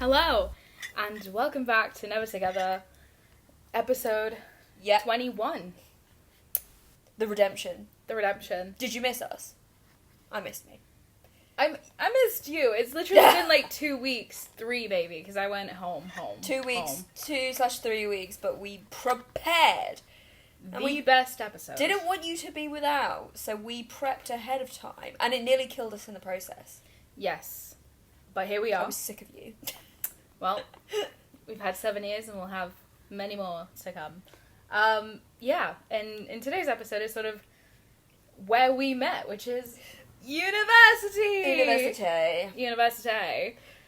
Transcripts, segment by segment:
Hello, and welcome back to Never Together, episode 21. The redemption. The redemption. Did you miss us? I missed me. I missed you. It's literally been like 2 weeks, 3 maybe, because I went home. 2 weeks, home. 2/3 weeks, but we prepared. The best episode. Didn't want you to be without, so we prepped ahead of time, and it nearly killed us in the process. Yes, but here we are. I was sick of you. Well, we've had 7 years, and we'll have many more to come. And in today's episode is sort of where we met, which is university.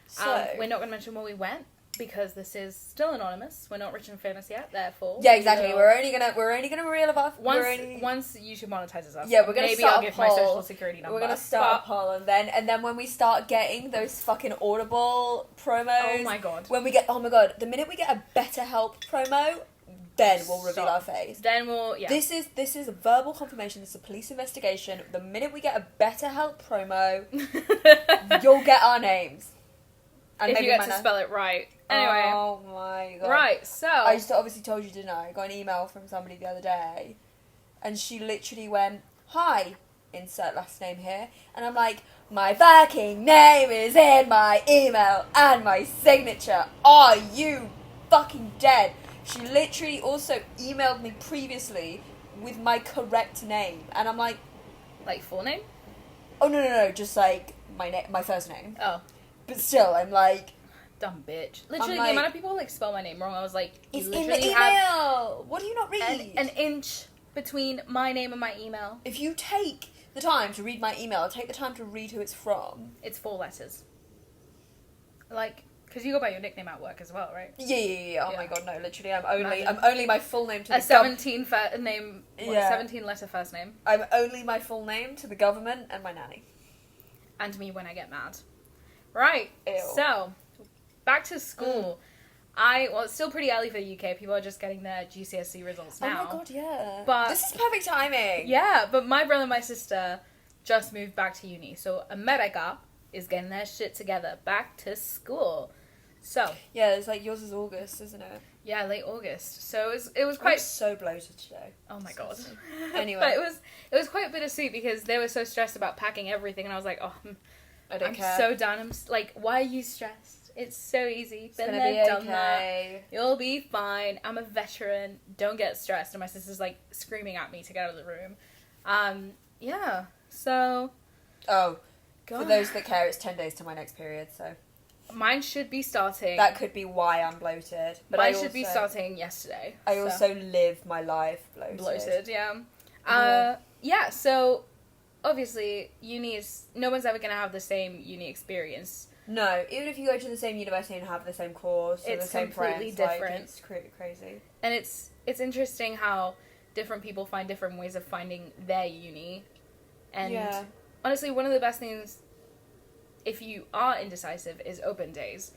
So we're not going to mention where we went because this is still anonymous. We're not rich and famous yet, therefore. Yeah, exactly. We're only gonna reel about once YouTube monetizes us. Yeah, we're gonna maybe start I'll give my social security number. We're gonna start a poll, and then when we start getting those fucking Audible promos. Oh my god. The minute we get a BetterHelp promo, then we'll reveal our face. Then we'll, yeah. This is a verbal confirmation. This is a police investigation. The minute we get a BetterHelp promo, you'll get our names. And if maybe you get to spell it right. Anyway. Oh my god. Right, so. I just obviously told you, didn't I? I got an email from somebody the other day, and she literally went, "Hi, insert last name here," and I'm like, "My fucking name is in my email and my signature. Are you fucking dead?" She literally also emailed me previously with my correct name, and I'm like, like full name? "Oh no, just like my first name." Oh. But still, I'm like, dumb bitch. Literally, like, the amount of people like spell my name wrong, I was like, it's you in literally the email. What do you not read? An inch between my name and my email. If you take the time to read my email, take the time to read who it's from. It's 4 letters. Like, because you go by your nickname at work as well, right? Yeah. Oh my god, no, literally, I'm only my full name to a the 17 letter first name. I'm only my full name to the government and my nanny. And me when I get mad. Right. Ew. So, back to school. It's still pretty early for the UK. People are just getting their GCSE results now. Oh my god, yeah. But this is perfect timing. Yeah, but my brother and my sister just moved back to uni. So, America is getting their shit together. Back to school. So. Yeah, it's like yours is August, isn't it? Yeah, late August. So it was quite. I'm so bloated today. Oh my god. Anyway. But it was quite bittersweet because they were so stressed about packing everything, and I was like, oh, I'm care. so done. I'm like, why are you stressed? It's so easy. It's Been gonna there, be done okay. that. You'll be fine. I'm a veteran. Don't get stressed. And my sister's like screaming at me to get out of the room. Yeah. So. Oh. God. For those that care, it's 10 days to my next period, so. Mine should be starting. That could be why I'm bloated. But Mine should be starting yesterday. I also live my life bloated. Bloated, yeah. Yeah, so obviously uni is... No one's ever going to have the same uni experience. No, even if you go to the same university and have the same course or it's the same completely friends, different. It's crazy. And it's interesting how different people find different ways of finding their uni. And honestly, one of the best things, if you are indecisive, is open days.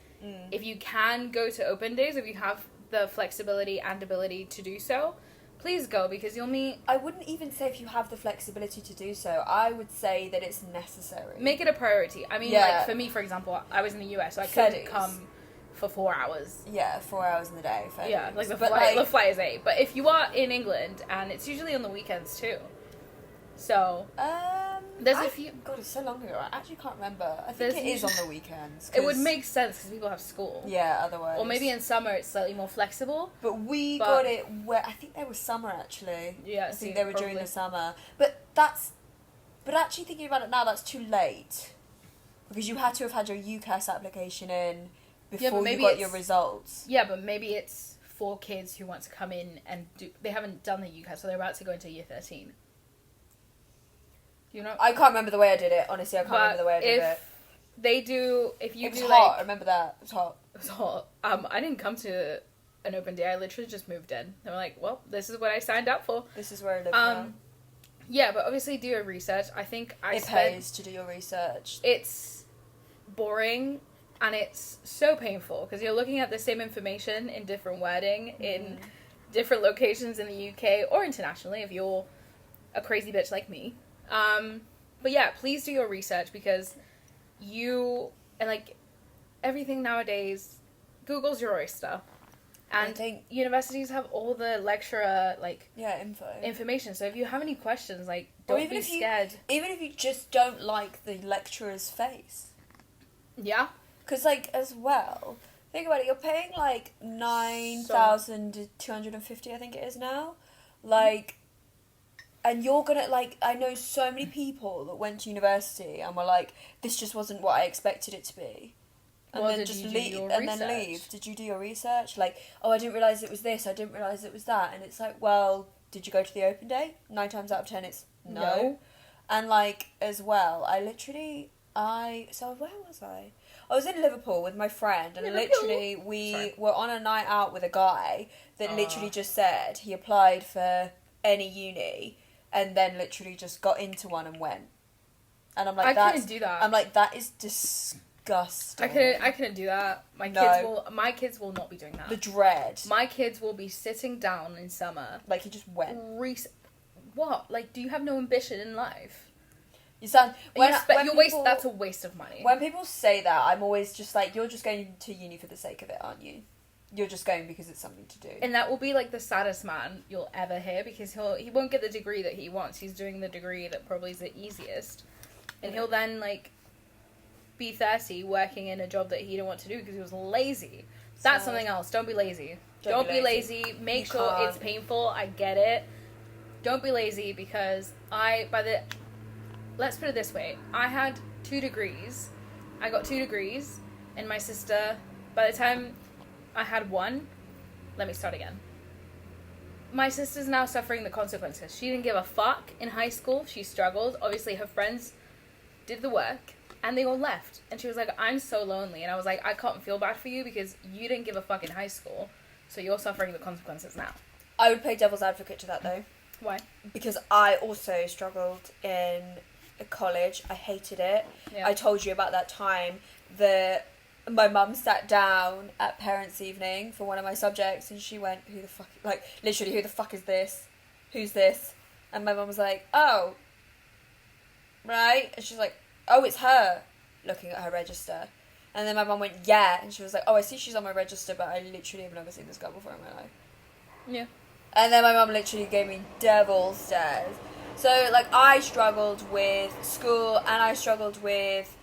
If you can go to open days, if you have the flexibility and ability to do so, please go, because you'll meet... I wouldn't even say if you have the flexibility to do so. I would say that it's necessary. Make it a priority. I mean, like, for me, for example, I was in the US, so I couldn't come for 4 hours. Yeah, 4 hours in the day. Yeah, like the flight is 8. But if you are in England, and it's usually on the weekends too. So... There's a few... God, it's so long ago. I actually can't remember. I think it is on the weekends. It would make sense because people have school. Yeah, otherwise. Or maybe in summer it's slightly more flexible. But we got it where... I think there was summer, actually. Yeah, I think they were during the summer. But actually thinking about it now, that's too late. Because you had to have had your UCAS application in before you got your results. Yeah, but maybe it's for kids who want to come in and do... They haven't done the UCAS, so they're about to go into year 13. You know, I can't remember the way I did it. Honestly, I can't remember the way I did it. If you do, it was hot. I remember that. It was hot. It was hot. I didn't come to an open day. I literally just moved in. They were like, well, this is what I signed up for. This is where I live now. Yeah, but obviously do your research. I think it pays to do your research. It's boring and it's so painful because you're looking at the same information in different wording in different locations in the UK or internationally if you're a crazy bitch like me. But yeah, please do your research because everything nowadays, Google's your oyster. And I think universities have all the lecturer, like... Yeah, information. So if you have any questions, like, don't be scared. Even if you just don't like the lecturer's face. Yeah. Because, like, as well, think about it, you're paying, like, 9,250, I think it is now. Like, and you're gonna, like, I know so many people that went to university and were like, this just wasn't what I expected it to be. And well, then just leave and then leave. Did you do your research? Like, oh, I didn't realise it was this, I didn't realise it was that. And it's like, well, did you go to the open day? 9 times out of 10 it's no. And, like, as well, so where was I? I was in Liverpool with my friend, and literally we were on a night out with a guy that literally just said he applied for any uni and then literally just got into one and went. And I'm like, I couldn't do that. I'm like, that is disgusting. I couldn't do that. My kids will not be doing that. The dread. My kids will be sitting down in summer. Like, he just went. What? Like, do you have no ambition in life? You sound... That's a waste of money. When people say that, I'm always just like, you're just going to uni for the sake of it, aren't you? You're just going because it's something to do. And that will be, like, the saddest man you'll ever hear, because he won't get the degree that he wants. He's doing the degree that probably is the easiest. And he'll then, like, be 30 working in a job that he didn't want to do because he was lazy. That's something else. Don't be lazy. Don't be lazy. Make sure it's painful. I get it. Don't be lazy, because let's put it this way. I had 2 degrees. I got 2 degrees, and my sister, by the time I had 1, let me start again. My sister's now suffering the consequences. She didn't give a fuck in high school. She struggled. Obviously, her friends did the work, and they all left. And she was like, I'm so lonely. And I was like, I can't feel bad for you because you didn't give a fuck in high school, so you're suffering the consequences now. I would play devil's advocate to that, though. Why? Because I also struggled in college. I hated it. Yeah. I told you about that time that my mum sat down at parents' evening for one of my subjects, and she went, who the fuck is this? Who's this? And my mum was like, oh, right? And she's like, oh, it's her, looking at her register. And then my mum went, yeah. And she was like, oh, I see she's on my register, but I literally have never seen this girl before in my life. Yeah. And then my mum literally gave me devil stares. So, like, I struggled with school and I struggled with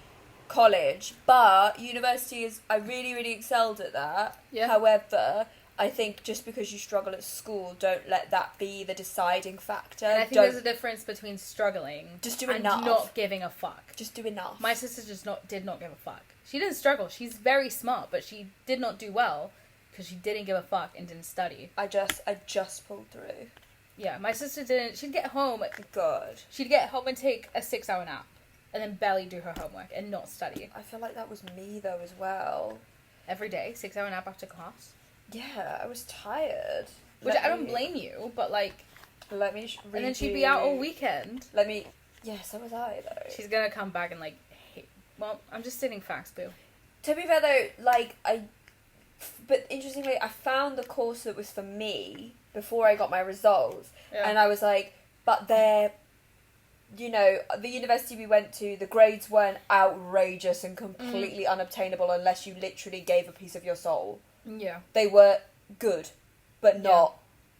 college, but university I really, really excelled at that. Yeah. However, I think just because you struggle at school, don't let that be the deciding factor. And I think there's a difference between struggling and not giving a fuck. Just do enough. My sister did not give a fuck. She didn't struggle. She's very smart, but she did not do well because she didn't give a fuck and didn't study. I just pulled through. Yeah, my sister didn't. She'd get home. God. She'd get home and take a 6-hour nap, and then barely do her homework and not study. I feel like that was me though as well. Every day, 6-hour nap after class. Yeah, I was tired. Which I don't blame you, but like. Let me. And then she'd be out all weekend. Yeah, so was I though. She's gonna come back and like. Well, I'm just stating facts, boo. To be fair though, like but interestingly, I found the course that was for me before I got my results, and I was like, but they're, you know, the university we went to, the grades weren't outrageous and completely unobtainable unless you literally gave a piece of your soul. Yeah. They were good, but not,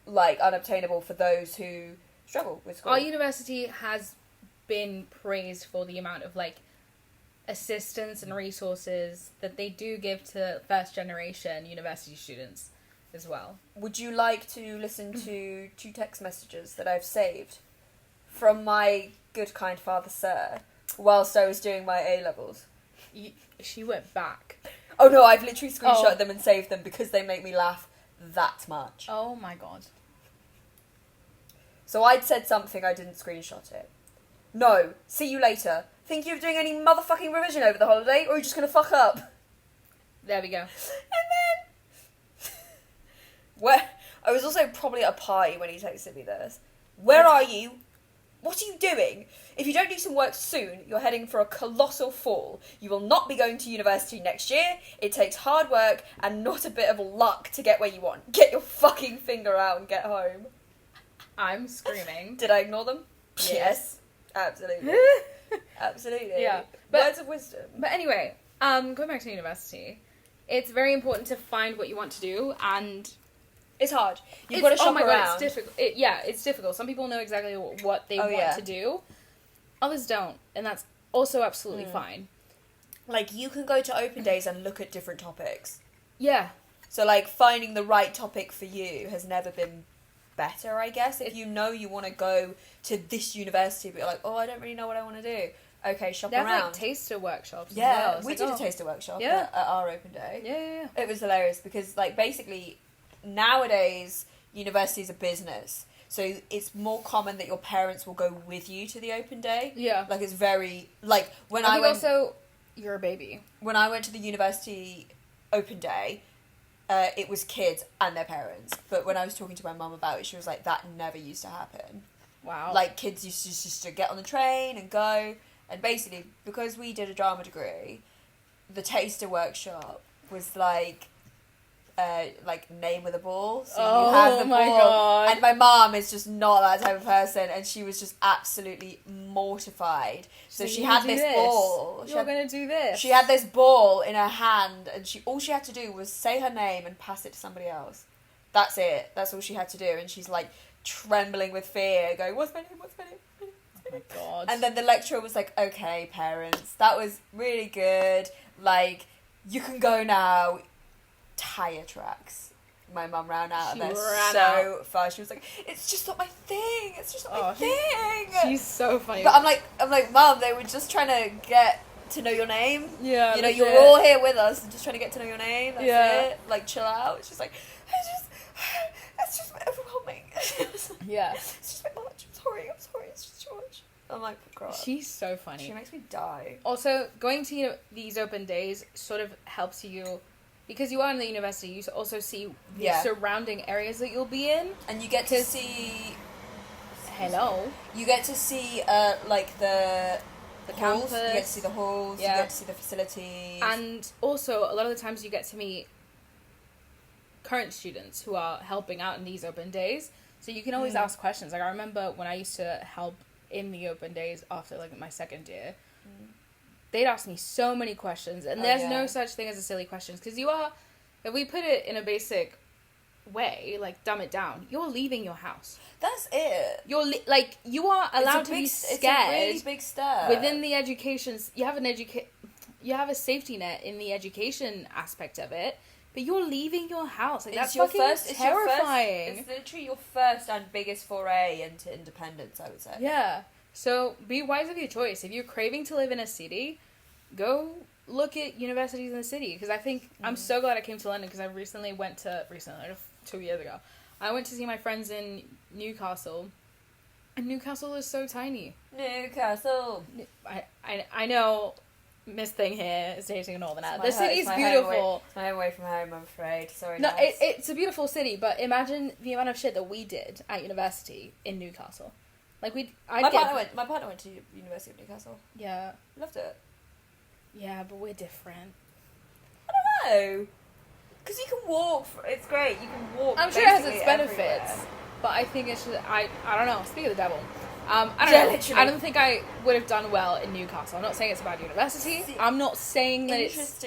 like, unobtainable for those who struggle with school. Our university has been praised for the amount of, like, assistance and resources that they do give to first-generation university students as well. Would you like to listen to 2 text messages that I've saved from my good, kind father, sir, whilst I was doing my A-levels? She went back. Oh no, I've literally screenshot them and saved them because they make me laugh that much. Oh my god. So I'd said something, I didn't screenshot it. No, see you later. Think you're doing any motherfucking revision over the holiday, or are you just gonna fuck up? There we go. And then... I was also probably at a party when he texted me this. Where are you? What are you doing? If you don't do some work soon, you're heading for a colossal fall. You will not be going to university next year. It takes hard work and not a bit of luck to get where you want. Get your fucking finger out and get home. I'm screaming. Did I ignore them? Yes. Absolutely. Absolutely. Yeah. Words of wisdom. But anyway, Going back to university, it's very important to find what you want to do, and it's hard. You've got to shop around. God, it's difficult. It's difficult. Some people know exactly what they want to do. Others don't, and that's also absolutely fine. Like, you can go to open days and look at different topics. Yeah. So, like, finding the right topic for you has never been better, I guess. If you know you want to go to this university, but you're like, oh, I don't really know what I want to do. Okay, shop around. They have, like, taster workshops as well. we like, did a taster workshop at our open day. Yeah. It was hilarious because, like, basically, nowadays, universities are business. So it's more common that your parents will go with you to the open day. Yeah. Like, it's very... Like, when I think went... also, you're a baby. When I went to the university open day, it was kids and their parents. But when I was talking to my mum about it, she was like, that never used to happen. Wow. Like, kids used to just to get on the train and go... And basically, because we did a drama degree, the taster workshop was like name with a ball. So you have the ball. God. And my mom is just not that type of person, and she was just absolutely mortified. So she had this ball. You're going to do this. She had this ball in her hand, and all she had to do was say her name and pass it to somebody else. That's it. That's all she had to do. And she's like trembling with fear, going, "What's my name? What's my name?" Oh my God. And then the lecturer was like, okay, parents, that was really good. Like, you can go now. Tire tracks. My mum ran out of there so fast. She was like, it's just not my thing. It's just not my thing. She's so funny. But I'm like, Mum, they were just trying to get to know your name. Yeah. You know, you're all here with us and just trying to get to know your name. That's it. Like, chill out. She's like, it's just overwhelming. Yeah. It's just a bit much. I'm sorry. It's just too much. I'm like, God. She's so funny. She makes me die. Also, going to these open days sort of helps you, because you are in the university, you also see the surrounding areas that you'll be in. And you get to see... Hello? You get to see, like, the halls. Campus. You get to see the halls. Yeah. You get to see the facilities. And also, a lot of the times you get to meet current students who are helping out in these open days. So you can always ask questions. Like, I remember when I used to help in the open days after, like, my second year, they'd ask me so many questions, and there's no such thing as a silly questions, because if we put it in a basic way, like, dumb it down, you're leaving your house. That's it. You're you are allowed to be scared. It's a really big step. Within the education, you have a safety net in the education aspect of it, but you're leaving your house. Like, that's fucking terrifying. It's literally your first and biggest foray into independence, I would say. Yeah. So, be wise of your choice. If you're craving to live in a city, go look at universities in the city. Because I think, I'm so glad I came to London, because I recently, 2 years ago, I went to see my friends in Newcastle. And Newcastle is so tiny. Newcastle. I know Miss Thing here is dating a northerner. The city's beautiful. It's my home away from home, I'm afraid. Sorry, no, it's a beautiful city, but imagine the amount of shit that we did at university in Newcastle. Like, my partner went to University of Newcastle. Yeah. Loved it. Yeah, but we're different. I don't know. Because you can walk. It's great. You can walk. I'm sure it has its benefits. Everywhere. But I think it's just, I don't know. Speak of the devil. I don't know. Literally. I don't think I would have done well in Newcastle. I'm not saying it's a bad university. I'm not saying that it's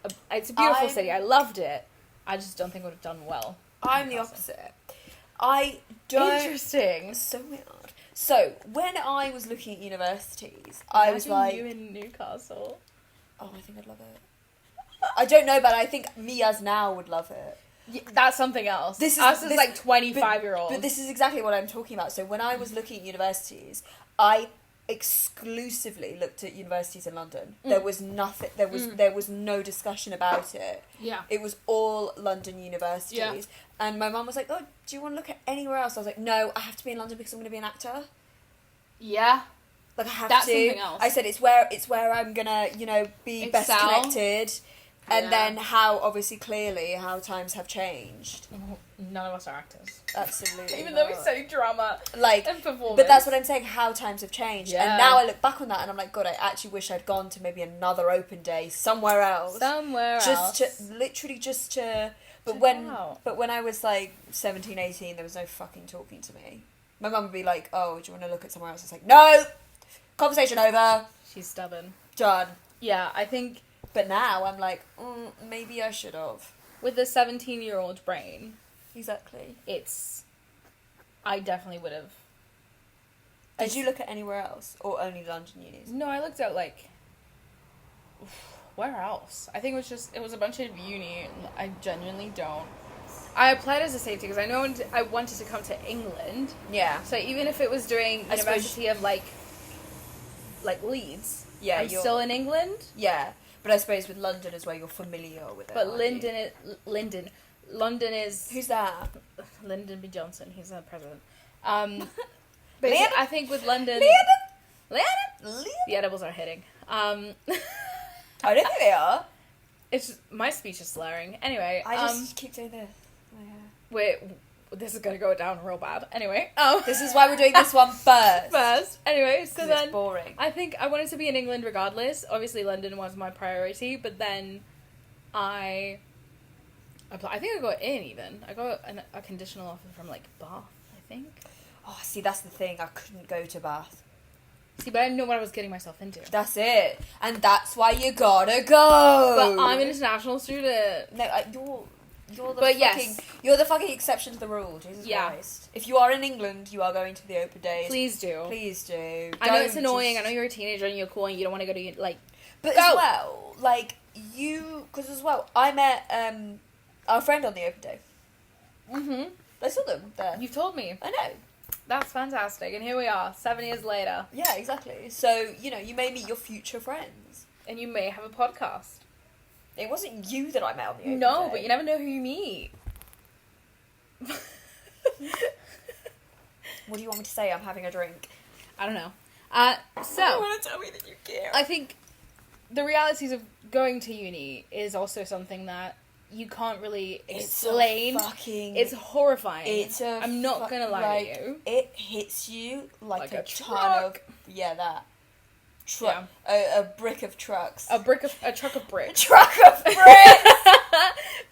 a beautiful city. I loved it. I just don't think I would have done well. I'm the opposite. I don't... Interesting. So weird. So, when I was looking at universities, I was like... you in Newcastle. Oh, I think I'd love it. I don't know, but I think me as now would love it. Yeah, that's something else. Us as like 25-year-olds. But this is exactly what I'm talking about. So, when I was looking at universities, I exclusively looked at universities in London. There was nothing. There was no discussion about it. Yeah. It was all London universities. Yeah. And my mum was like, "Oh, do you want to look at anywhere else?" I was like, "No, I have to be in London because I'm going to be an actor." Yeah. Like, I have That's to. Something else. I said it's where I'm gonna, be best connected. And then how times have changed. None of us are actors. Absolutely. Even though we study drama and performance. But that's what I'm saying, how times have changed. Yeah. And now I look back on that and I'm like, God, I actually wish I'd gone to maybe another open day somewhere else. But when I was like 17, 18, there was no fucking talking to me. My mum would be like, oh, do you want to look at somewhere else? I was like, no! Conversation over. She's stubborn. Done. Yeah, I think... But now I'm like, maybe I should have. With a 17-year-old brain... Exactly. I definitely would have... Did you look at anywhere else? Or only London unis? No, I looked at, like... Where else? I think it was a bunch of uni. I genuinely don't. I applied as a safety because I know I wanted to come to England. Yeah. So even if it was doing University of, like Leeds, yeah, I'm still in England. Yeah. But I suppose with London is where you're familiar with it. But London is... Who's that? Lyndon B. Johnson. He's the president. But I think with London... Leon? The edibles are hitting. I don't think they are. It's just, my speech is slurring. Anyway, I just keep doing this. Wait, this is gonna go down real bad. Anyway, this is why we're doing this one first. Anyway, so then it's boring. I think I wanted to be in England regardless. Obviously, London was my priority, but then I think I got in even. I got a conditional offer from like Bath, I think. Oh, see, that's the thing. I couldn't go to Bath. See, but I didn't know what I was getting myself into. That's it, and that's why you gotta go. But I'm an international student. No, you're the fucking exception to the rule. Jesus Christ. If you are in England, you are going to the open days. Please do. Please do. I know it's annoying. I know you're a teenager and you're cool and you don't want to go to like. But as well, like because as well, I met our friend on the open day. Mhm. I saw them there. You've told me. I know. That's fantastic, and here we are, 7 years later. Yeah, exactly. So you may meet your future friends, and you may have a podcast. It wasn't you that I met on the open No, day. but you never know who you meet. What do you want me to say? I'm having a drink. I don't know. So You want to tell me that you care? I think the realities of going to uni is also something that you can't really explain. It's horrifying. I'm not gonna lie to you. It hits you like a truck. ton of that. Truck. Yeah. A brick of trucks. A truck of bricks. A truck of bricks.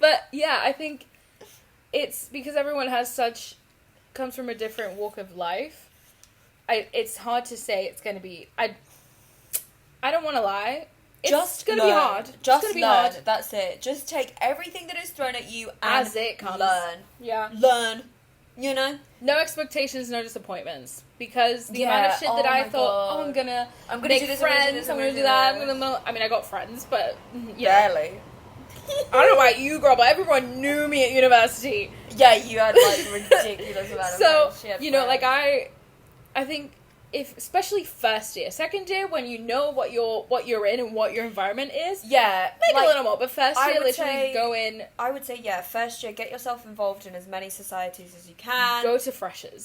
But yeah, I think it's because everyone comes from a different walk of life. It's hard to say it's gonna be. I don't want to lie. It's gonna be hard. Just learn. That's it. Just take everything that is thrown at you and as it comes. Learn. Yeah. Learn. You know? No expectations, no disappointments. Because the amount of shit that I thought, I'm gonna make do this, friends, I'm gonna do that, I mean, I got friends, but yeah. Barely. I don't know about you, girl, but everyone knew me at university. Yeah, you had like ridiculous amount of friends. So, like I think especially first year, second year, when you know what you're in and what your environment is, yeah, make a little more. But first year, literally go in. I would say first year, get yourself involved in as many societies as you can. Go to freshers.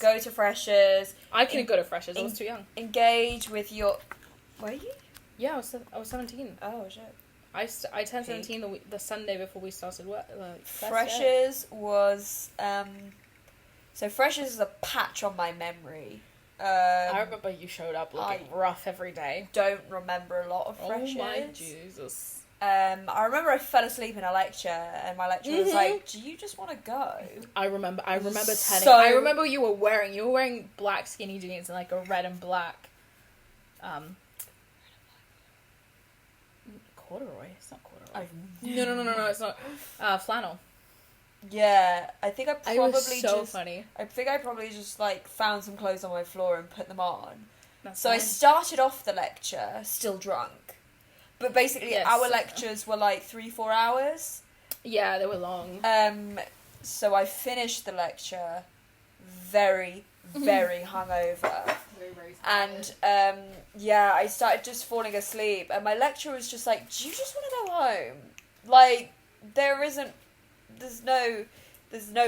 I couldn't go to freshers. I was too young. Engage with your. Were you? Yeah, I was 17. Oh shit. I turned 17 the Sunday before we started work. Freshers was so freshers is a patch on my memory. I remember you showed up looking rough every day. Don't remember a lot of freshers. Oh my Jesus. I remember I fell asleep in a lecture, and my lecturer was like, "Do you just want to go?" I remember I remember you were wearing black skinny jeans and like a red and black corduroy. It's not corduroy. No, it's not. Flannel. Yeah, I think I probably just like found some clothes on my floor and put them on. I started off the lecture still drunk, but basically our lectures were like 3-4 hours. Yeah, they were long. So I finished the lecture very, very hungover. Very and I started just falling asleep, and my lecturer was just like, "Do you just want to go home? Like, there's no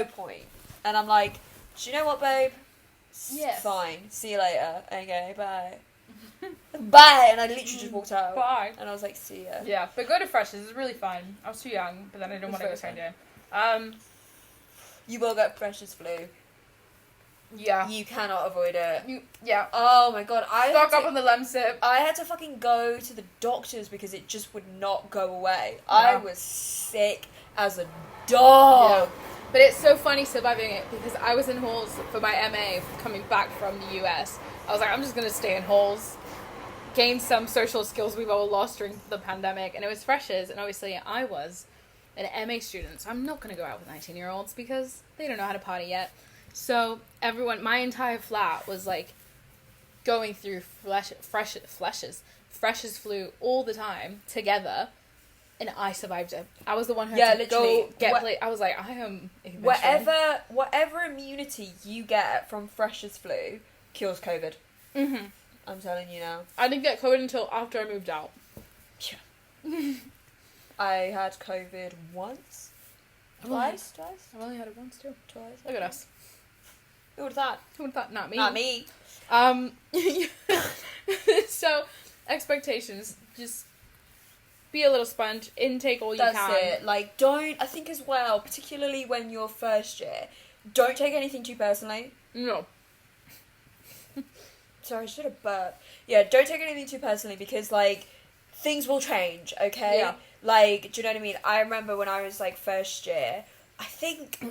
point." And I'm like, "Do you know what, babe? Yes. Fine. See you later. Okay, bye." Bye. And I literally just walked out. Bye. And I was like, "See ya." Yeah, but go to freshers. It's really fun. I was too young, but then I didn't want to go second year. You will get freshers flu. Yeah. You cannot avoid it. Yeah. Oh my god. Stock up on the Lemsip. I had to fucking go to the doctors because it just would not go away. Yeah. I was sick as a dog. Yeah. But it's so funny surviving it because I was in halls for my MA coming back from the US. I was like, I'm just going to stay in halls. gain some social skills we've all lost during the pandemic, and it was freshers, and obviously I was an MA student, so I'm not going to go out with 19-year-olds because they don't know how to party yet. So everyone, my entire flat was like going through freshers flu all the time together, and I survived it. I was the one who had to go get I was like, I am whatever immunity you get from freshers flu cures COVID. Mm-hmm. I'm telling you now. I didn't get COVID until after I moved out. Yeah. I had COVID once. Twice? I've only had it once too. Twice. Look at us. Who would have thought? Who would have thought? Not me. Not me. So, expectations. Just be a little sponge. Intake all you can. That's it. Like, don't, I think as well, particularly when you're first year, don't take anything too personally. No. Sorry, I should have burped. Yeah, don't take anything too personally because, like, things will change, okay? Yeah. Like, do you know what I mean? I remember when I was, like, first year, I think,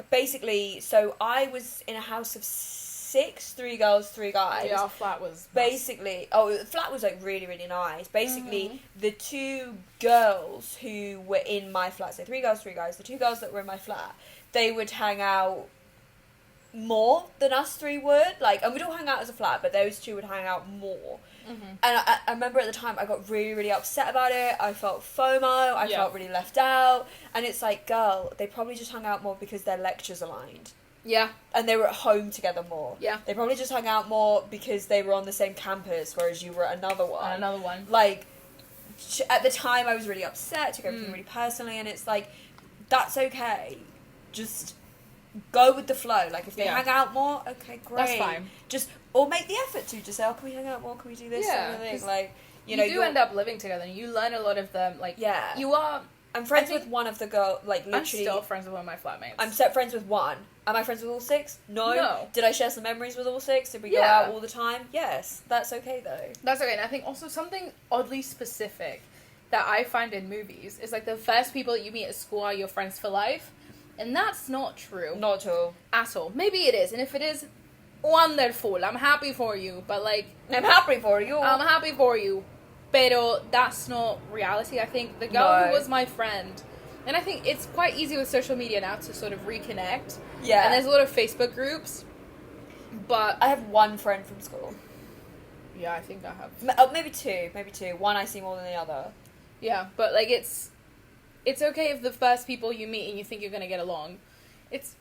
basically, so I was in a house of 6, 3 girls, 3 guys. Yeah, our flat was... Basically, the flat was, like, really, really nice. Basically, the 2 girls who were in my flat, so 3 girls, 3 guys, the 2 girls that were in my flat, they would hang out more than us 3 would, like, and we'd all hang out as a flat, but those 2 would hang out more. And I remember at the time I got really, really upset about it. I felt FOMO, I felt really left out, and it's like, girl, they probably just hung out more because their lectures aligned. Yeah. And they were at home together more. Yeah. They probably just hung out more because they were on the same campus, whereas you were at another one. Like, at the time I was really upset, took everything really personally, and it's like, that's okay. Just go with the flow. Like, if they hang out more, okay, great. That's fine. Or make the effort to just say, oh, can we hang out more? Can we do this? Yeah. Sort of thing? Like, you do end up living together, and you learn a lot of them. Like, yeah. You are... I'm friends with one of the girls, like, literally... I'm still friends with one of my flatmates. I'm friends with one. Am I friends with all 6? No. Did I share some memories with all 6? Did we go out all the time? Yes. That's okay, though. That's okay. And I think also something oddly specific that I find in movies is, like, the first people that you meet at school are your friends for life. And that's not true. Not at all. At all. Maybe it is. And if it is, wonderful. I'm happy for you. But, like... I'm happy for you. I'm happy for you. Pero that's not reality. I think the girl who was my friend... And I think it's quite easy with social media now to sort of reconnect. Yeah. And there's a lot of Facebook groups. But... I have one friend from school. Yeah, I think I have. Maybe two. One I see more than the other. Yeah, but, like, it's okay if the first people you meet and you think you're going to get along. It's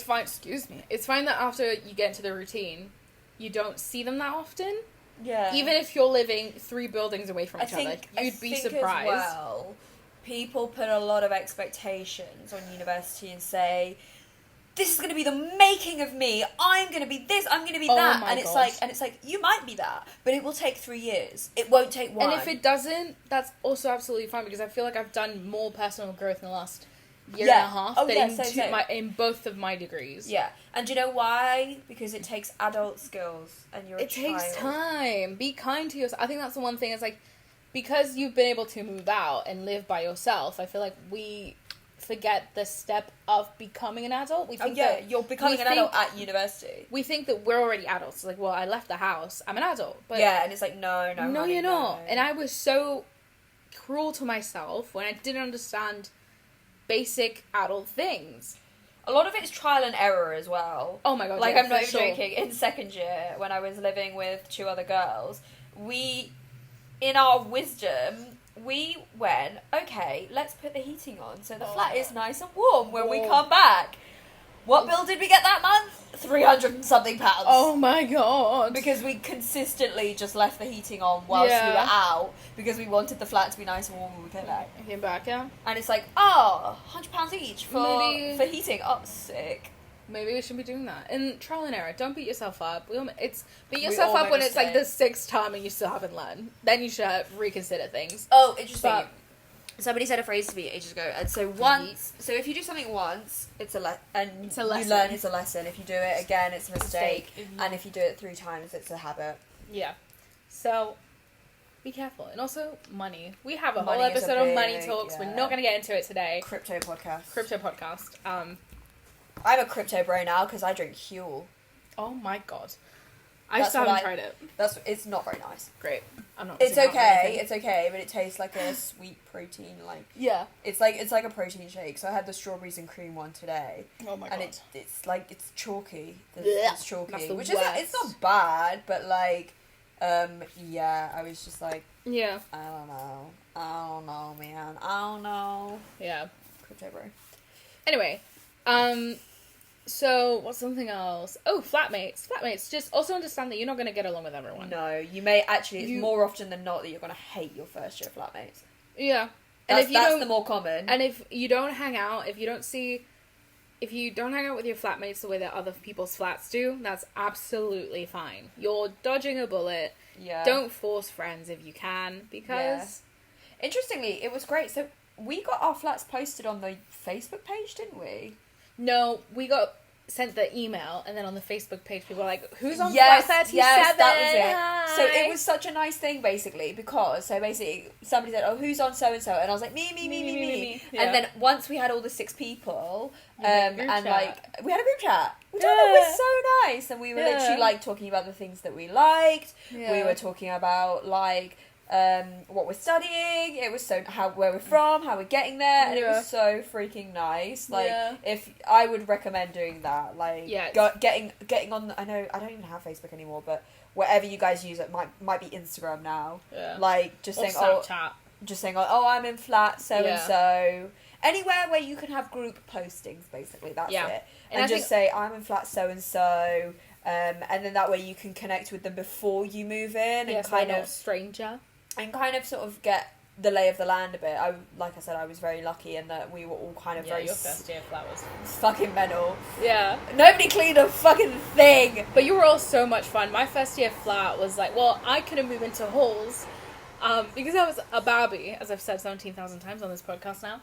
fine, excuse me. It's fine that after you get into the routine, you don't see them that often. Yeah. Even if you're living 3 buildings away from each other, you'd be surprised. As well, people put a lot of expectations on university and say, this is going to be the making of me. I'm going to be this. I'm going to be that. And it's like, you might be that, but it will take 3 years. It won't take 1. And if it doesn't, that's also absolutely fine because I feel like I've done more personal growth in the last year and a half in both of my degrees. Yeah. And do you know why? Because it takes adult skills and you're a child. It takes time. Be kind to yourself. I think that's the one thing. It's like, because you've been able to move out and live by yourself, I feel like we forget the step of becoming an adult. We think you're becoming an adult at university. We think that we're already adults. Like, well, I left the house. I'm an adult. But yeah, and it's like, no, honey, you're not. And I was so cruel to myself when I didn't understand basic adult things. A lot of it's trial and error as well. Oh my god, like, I'm not even joking. In second year, when I was living with 2 other girls, we, in our wisdom, we went, okay, let's put the heating on so the flat is nice and warm when we come back. What bill did we get that month? 300 and something pounds. Oh my god. Because we consistently just left the heating on whilst we were out because we wanted the flat to be nice and warm when we came back. I came back, yeah. And it's like, £100 each for heating. Oh, sick. Maybe we should be doing that. And trial and error. Don't beat yourself up. Beat yourself up when it's like the 6th time and you still haven't learned. Then you should reconsider things. Oh, interesting. Somebody said a phrase to me ages ago, and so if you do something once, it's a lesson. You learn, it's a lesson. If you do it again, it's a mistake. And if you do it 3 times, it's a habit. Yeah. So, be careful. And also, money. We have a whole episode on money talks. Yeah. We're not going to get into it today. Crypto podcast. I'm a crypto bro now because I drink Huel. Oh my god. I still haven't tried it. It's not very nice. Great. I'm not. It's okay. It's okay, but it tastes like a sweet protein. Like yeah. It's like a protein shake. So I had the strawberries and cream one today. Oh my god. And it's chalky. It's chalky, which it's not bad, but like, yeah. I was just like, yeah. I don't know, man. I don't know. Yeah. Crypto bro. Anyway, so what's something else? Oh, flatmates. Flatmates. Just also understand that you're not going to get along with everyone. No, you may actually. It's more often than not that you're going to hate your first year flatmates. Yeah, that's the more common. And if you don't hang out, if you don't hang out with your flatmates the way that other people's flats do, that's absolutely fine. You're dodging a bullet. Yeah. Don't force friends if you can, because. Yeah. Interestingly, it was great. So we got our flats posted on the Facebook page, didn't we? No, we got sent the email, and then on the Facebook page, people were like, "Who's on flight 37?" Yes, that was it. Hi. So it was such a nice thing, basically, because somebody said, "Oh, who's on so and so?" And I was like, "Me." Yeah. And then once we had all the 6 people, and chat. like we had a group chat, which I thought was so nice, and we were literally like talking about the things that we liked. Yeah. We were talking about like. What we're studying, it was where we're from, how we're getting there, and it was so freaking nice. Like, if I would recommend doing that, like, getting on. I know I don't even have Facebook anymore, but whatever you guys use, it might be Instagram now. Yeah. Like just saying, oh, I'm in flat so and so. Anywhere where you can have group postings, basically, that's it. And just say, I'm in flat so and so. And then that way you can connect with them before you move in, and kind of stranger. And kind of sort of get the lay of the land a bit. Like I said, I was very lucky in that we were all kind of very... your first year flat was... fucking mental. Yeah. Nobody cleaned a fucking thing. But you were all so much fun. My first year flat was like, well, I couldn't move into halls because I was a babby, as I've said 17,000 times on this podcast now.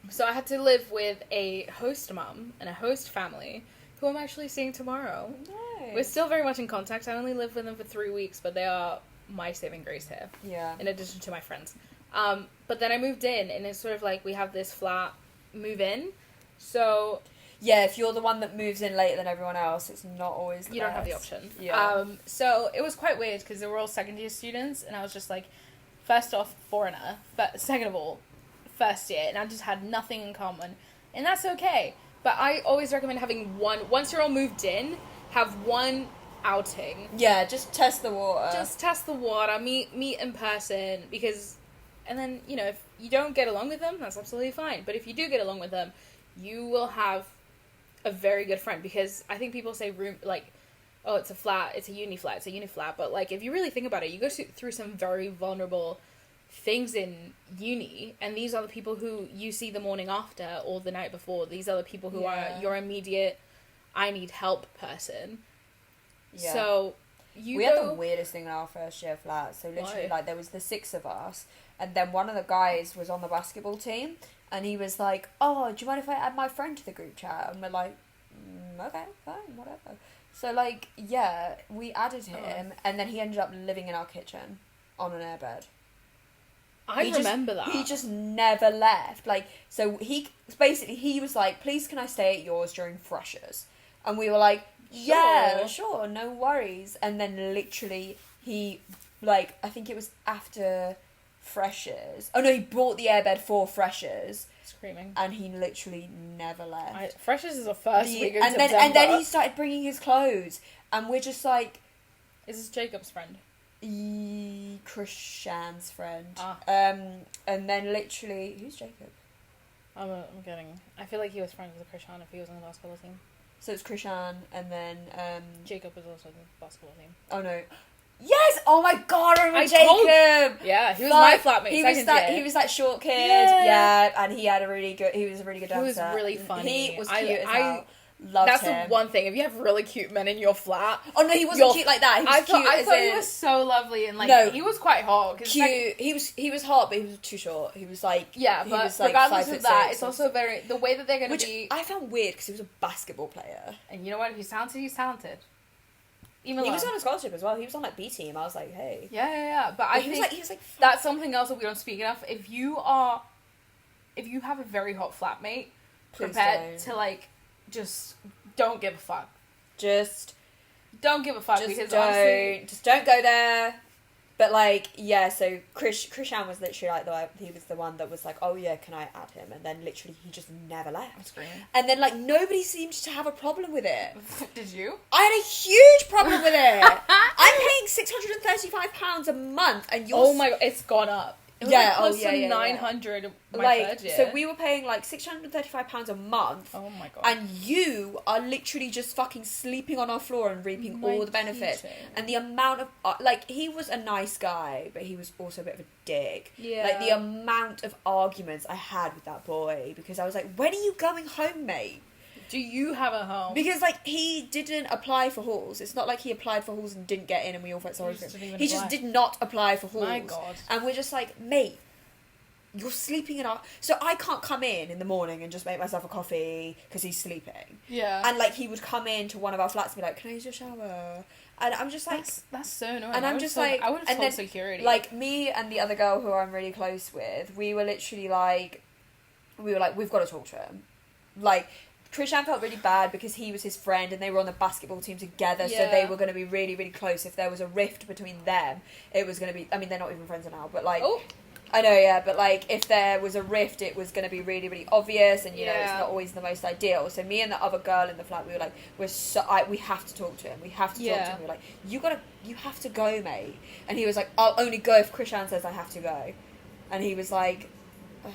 So I had to live with a host mum and a host family who I'm actually seeing tomorrow. Nice. We're still very much in contact. I only lived with them for 3 weeks, but they are my saving grace here. Yeah. In addition to my friends. But then I moved in, and it's sort of like we have this flat move in. So... yeah, if you're the one that moves in later than everyone else, it's not always you don't have the option. Yeah. So it was quite weird, because they were all second year students, and I was just like, first off, foreigner. Second of all, first year, and I just had nothing in common. And that's okay. But I always recommend having once you're all moved in, have one outing. Yeah, just test the water. Just test the water, meet in person, because, and then, if you don't get along with them, that's absolutely fine. But if you do get along with them, you will have a very good friend, because I think people say oh, it's a uni flat, but, like, if you really think about it, you go through some very vulnerable things in uni, and these are the people who you see the morning after or the night before. These are the people who are your immediate, I need help person. Yeah. So we had the weirdest thing in our first year flat. So literally, like, there was the 6 of us, and then one of the guys was on the basketball team, and he was like, "Oh, do you mind if I add my friend to the group chat?" And we're like, "Okay, fine, whatever." So like, yeah, we added him, and then he ended up living in our kitchen on an airbed. I remember that. He just never left. Like, so he was like, "Please, can I stay at yours during freshers?" And we were like, "Yeah, sure, no worries." And then literally he, like, I think it was after freshers. Oh no, he bought the airbed for freshers. Screaming. And he literally never left. Freshers is the first week of September. And then he started bringing his clothes, and we're just like, is this Jacob's friend? Krishan's friend. Ah. And then literally, who's Jacob? I'm getting. I feel like he was friends with Krishan if he was on the basketball team. So it's Krishan, and then Jacob was also on the basketball team. Oh no. Yes! Oh my god, I remember Jacob! Yeah, he was my flatmate. He was that short kid. Yeah, and he was a really good dancer. He was really funny. He was cute as hell. Loved That's him. the one thing. If you have really cute men in your flat... Oh no, he wasn't cute like that. He was I thought he was so lovely, and he was quite hot. Cute. He was hot, but he was too short. He was like... Yeah, but was like regardless of that, it's also very... The way that they're going to be... Which I found weird, because he was a basketball player. And you know what? If he's talented, he's talented. He was on a scholarship as well. He was on, like, B team. I was like, hey. Yeah. But I think he was like that's something else that we don't speak enough. If you have a very hot flatmate, prepared to, like, just don't give a fuck. Just don't give a fuck just because don't, honestly, just don't go there. But like, yeah, so Krishan was literally like he was the one that was like, oh yeah, can I add him? And then literally he just never left. And then like nobody seemed to have a problem with it. Did you? I had a huge problem with it. I'm paying £635 a month, and you're... Oh my god, it's gone up. It was like close to 900 my third year. So we were paying like £635 a month. Oh my god. And you are literally just fucking sleeping on our floor and reaping all the benefits. And the amount of... like, he was a nice guy, but he was also a bit of a dick. Yeah. Like, the amount of arguments I had with that boy, because I was like, when are you going home, mate? Do you have a home? Because, like, he didn't apply for halls. It's not like he applied for halls and didn't get in and we all felt sorry for him. He just did not apply for halls. My God. And we're just like, mate, you're sleeping in our... So I can't come in the morning and just make myself a coffee because he's sleeping. Yeah. And, like, he would come into one of our flats and be like, can I use your shower? And I'm just like... That's so annoying. And I'm just like... I would have told then, security. Like, me and the other girl who I'm really close with, we were literally like... We were like, we've got to talk to him. Like... Krishan felt really bad because he was his friend and they were on the basketball team together, so they were going to be really, really close. If there was a rift between them, it was going to be... I mean, they're not even friends now, but like... Oh. I know, yeah, but like, if there was a rift, it was going to be really, really obvious, and, you know, it's not always the most ideal. So me and the other girl in the flat, we were like, we have to talk to him. We have to talk to him. We were like, you have to go, mate. And he was like, I'll only go if Krishan says I have to go. And he was like, oh,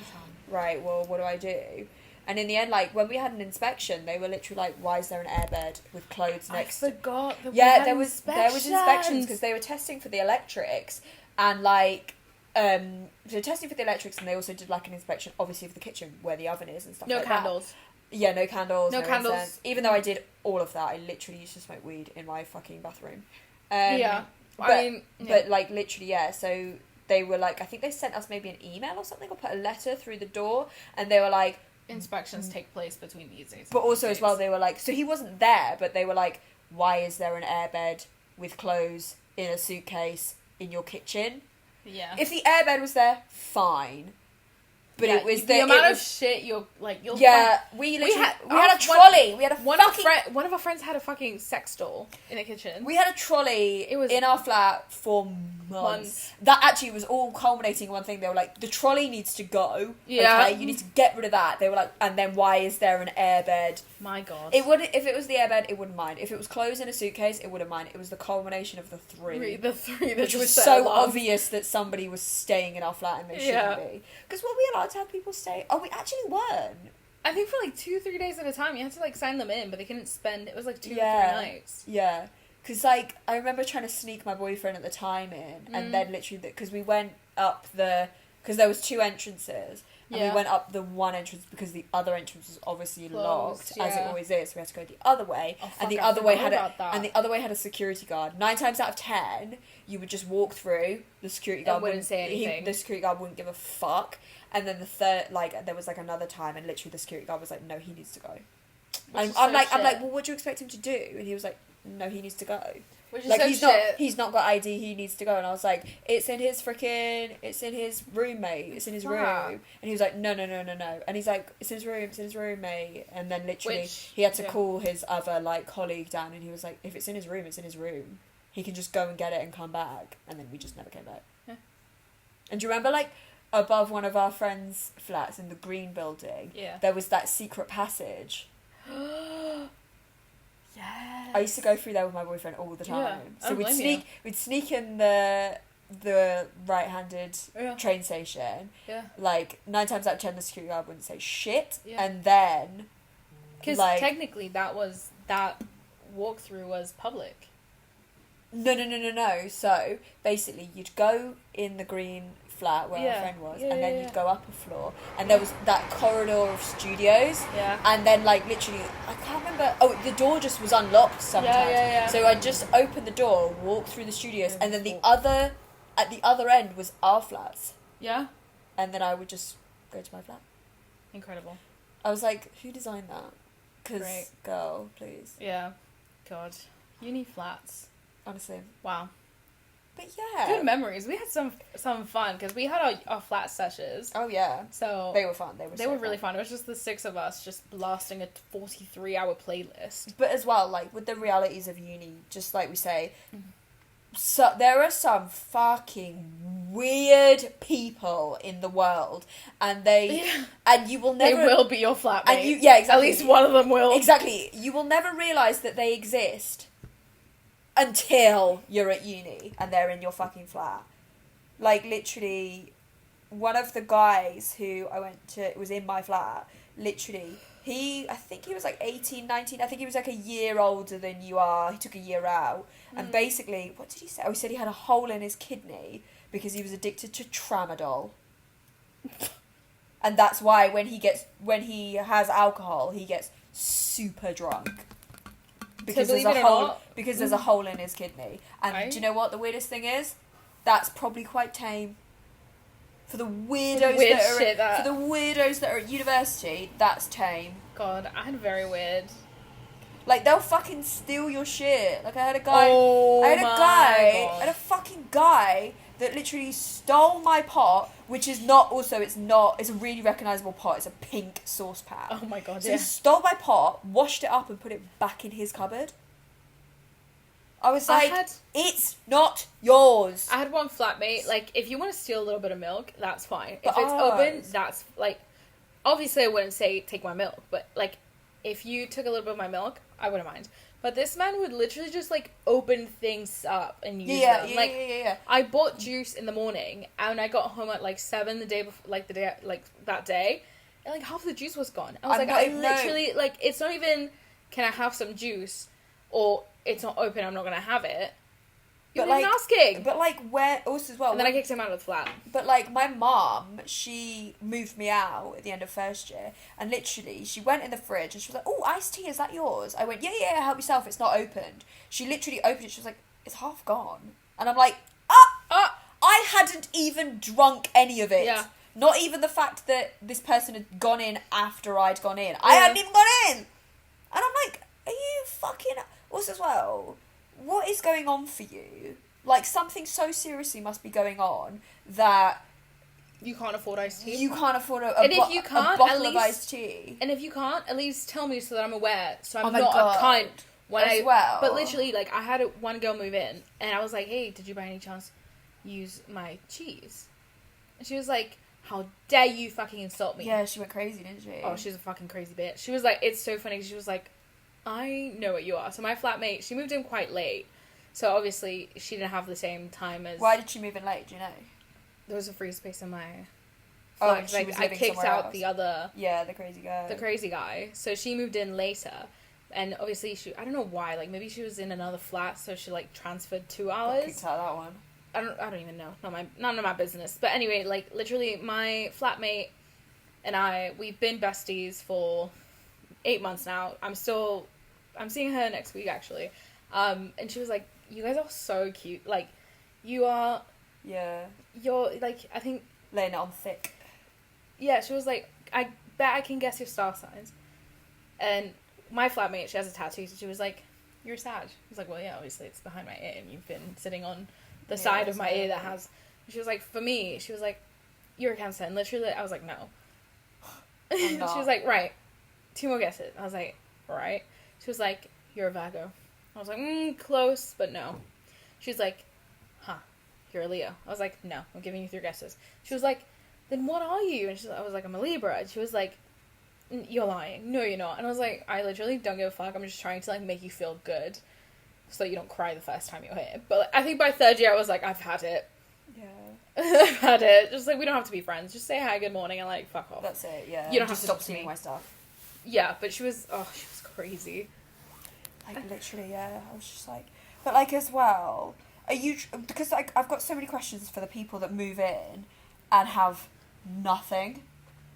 right, well, what do I do? And in the end, like, when we had an inspection, they were literally like, why is there an airbed with clothes next? I forgot that there was inspections because they were testing for the electrics, and like, they're testing for the electrics, and they also did like an inspection, obviously, of the kitchen where the oven is and stuff like candles. that. Yeah, no candles. No candles. Incense. Even though I did all of that, I literally used to smoke weed in my fucking bathroom. But like, literally, yeah, so they were like, I think they sent us maybe an email or something, or put a letter through the door, and they were like, inspections take place between these days. But also as well, they were like, so he wasn't there, but they were like, why is there an airbed with clothes in a suitcase in your kitchen? Yeah. If the airbed was there, fine. But it was the amount of shit you'll yeah, we had a trolley. One of our friends had a fucking sex doll in the kitchen. We had a trolley in our flat for months. That actually was all culminating in one thing. They were like, the trolley needs to go. Yeah. Okay, you need to get rid of that. They were like, and then why is there an airbed? My God. It wouldn't. If it was the airbed, it wouldn't mind. If it was clothes in a suitcase, it wouldn't mind. It was the culmination of the three. Which was so obvious that somebody was staying in our flat and they shouldn't be. Because were we allowed to have people stay? Oh, we actually weren't. I think for like 2-3 days at a time, you had to like sign them in, but they couldn't spend. It was like 2 or 3 nights. Yeah. Because like I remember trying to sneak my boyfriend at the time in, and then literally because we went up because there was 2 entrances. And we went up the one entrance because the other entrance was obviously locked, as it always is. So we had to go the other way, and the other way had a security guard. 9 times out of 10, you would just walk through. The security guard wouldn't say anything. The security guard wouldn't give a fuck. And then the third, like, there was like another time, and literally the security guard was like, "No, he needs to go." And I'm like, "Well, what do you expect him to do?" And he was like, "No, he needs to go." Which is like so he's not got ID, he needs to go. And I was like, it's in his room, mate. It's in his room. And he was like, no. And he's like, it's in his room, mate. And then literally he had to call his other like colleague down, and he was like, if it's in his room, it's in his room. He can just go and get it and come back. And then we just never came back. Yeah. And do you remember like above one of our friends' flats in the green building, there was that secret passage? Yes. I used to go through there with my boyfriend all the time. Yeah, so we'd sneak in the right-handed train station. Yeah. Like 9 times out of 10, the security guard wouldn't say shit. Yeah. And then, because technically that walkthrough was public. No. So basically, you'd go in the green flat where our friend was, and then you'd go up a floor, and there was that corridor of studios, and then like literally I can't remember, the door just was unlocked sometimes, so I'd just open the door, walk through the studios, and then at the other end was our flats, and then I would just go to my flat. Incredible. I was like, who designed that? Because girl, please. God, uni flats, honestly. Wow. But yeah. Good memories. We had some fun because we had our flat sessions. Oh yeah. So they were fun. They were really fun. It was just the 6 of us just blasting a 43-hour playlist. But as well, like with the realities of uni, just like we say, so there are some fucking weird people in the world, and and you will never. They will be your flatmate. And exactly. At least one of them will. Exactly. You will never realise that they exist until you're at uni and they're in your fucking flat. Like, literally, one of the guys who I went to, was in my flat, literally, I think he was like 18, 19, I think he was like a year older than you are, he took a year out, and basically, what did he say? Oh, he said he had a hole in his kidney because he was addicted to tramadol. And that's why when he has alcohol, he gets super drunk. Because there's a hole in his kidney. And do you know what the weirdest thing is? That's probably quite tame. For the weirdos that are at university, that's tame. God, I had very weird. Like, they'll fucking steal your shit. Like, I had a fucking guy that literally stole my pot, which is it's a really recognisable pot. It's a pink saucepan. Oh my god, So he stole my pot, washed it up and put it back in his cupboard. I was like, it's not yours. I had one flatmate, like, if you want to steal a little bit of milk, that's fine. But if it's open, that's, like, obviously I wouldn't say take my milk, but, like, if you took a little bit of my milk, I wouldn't mind. But this man would literally just, like, open things up and use them. Yeah. I bought juice in the morning, and I got home at, like, 7 that day, and, like, half the juice was gone. I was literally, like, it's not even, can I have some juice, or it's not open, I'm not going to have it. You're not even asking. But, like, where, also as well. And then I kicked him out of the flat. But, like, my mum, she moved me out at the end of first year, and literally, she went in the fridge, and she was like, oh, iced tea, is that yours? I went, yeah, help yourself, it's not opened. She literally opened it, she was like, it's half gone. And I'm like, I hadn't even drunk any of it. Yeah. Not even the fact that this person had gone in after I'd gone in. I hadn't even gone in! And I'm like, are you fucking... Also as well, what is going on for you? Like, something so seriously must be going on that... You can't afford iced tea? You can't afford a bottle of iced tea. And if you can't, at least tell me so that I'm aware, so I'm not a cunt. But literally, like, I had one girl move in, and I was like, hey, did you by any chance use my cheese? And she was like, how dare you fucking insult me? Yeah, she went crazy, didn't she? Oh, she's a fucking crazy bitch. She was like, it's so funny, she was like, I know what you are. So my flatmate, she moved in quite late. So obviously, she didn't have the same time as... Why did she move in late, do you know? There was a free space in my flat. She was living I kicked out else. the other... Yeah, the crazy guy. The crazy guy. So she moved in later. And obviously, I don't know why. Like, maybe she was in another flat, so she, like, transferred 2 hours. Got kicked out of that one. I don't even know. None of my business. But anyway, like, literally, my flatmate and we've been besties for 8 months now. I'm seeing her next week, actually. And she was like, you guys are so cute. Like, you are... Yeah. You're, like, I think... Laying it on thick. Yeah, she was like, I bet I can guess your star signs. And my flatmate, she has a tattoo, so she was like, you're sad. I was like, well, yeah, obviously it's behind my ear, and you've been sitting on the side of my ear that has... She was like, for me, she was like, you're a Cancer. And literally, I was like, no. She was like, right. 2 more guesses. I was like, right. She was like, you're a Virgo. I was like, close, but no. She was like, you're a Leo. I was like, no, I'm giving you 3 guesses. She was like, then what are you? And I was like, I'm a Libra. And she was like, you're lying. No, you're not. And I was like, I literally don't give a fuck. I'm just trying to, like, make you feel good so that you don't cry the first time you're here. But, like, I think by 3rd year, I was like, I've had it. Yeah. I've had it. Just, like, we don't have to be friends. Just say hi, good morning, and, like, fuck off. That's it, yeah. You don't have to to stop talk to seeing me. my stuff. Yeah, but she was crazy. Like, literally, yeah. I was just like... But, like, as well... Are you... Because, like, I've got so many questions for the people that move in and have nothing.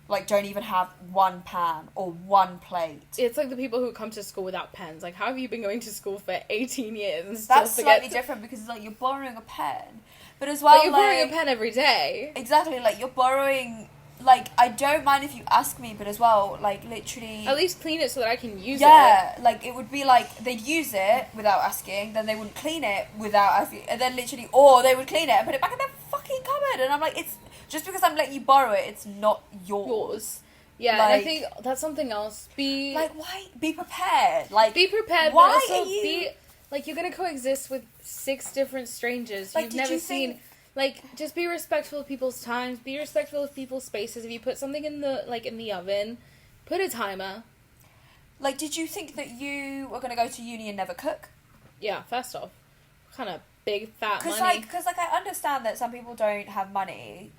Like, don't even have 1 pan or 1 plate. It's like the people who come to school without pens. Like, how have you been going to school for 18 years and still That's slightly different because it's like you're borrowing a pen. But as well, but you're borrowing a pen every day. Exactly, like, you're borrowing... like, I don't mind if you ask me, but as well, like, literally... At least clean it so that I can use it. Yeah, like, it would be like, they'd use it without asking, then they wouldn't clean it without asking, and then literally, or they would clean it and put it back in their fucking cupboard, and I'm like, it's... Just because I'm letting you borrow it, it's not yours. Yeah, like, and I think that's something else. Like, why? Be prepared. Like, be prepared, why but also are you... be... Like, you're gonna coexist with 6 different strangers like, you've never seen... Like, just be respectful of people's times, be respectful of people's spaces. If you put something in the oven, put a timer. Like, did you think that you were going to go to uni and never cook? Yeah, first off. What kind of big, fat money? Because, like, I understand that some people don't have money,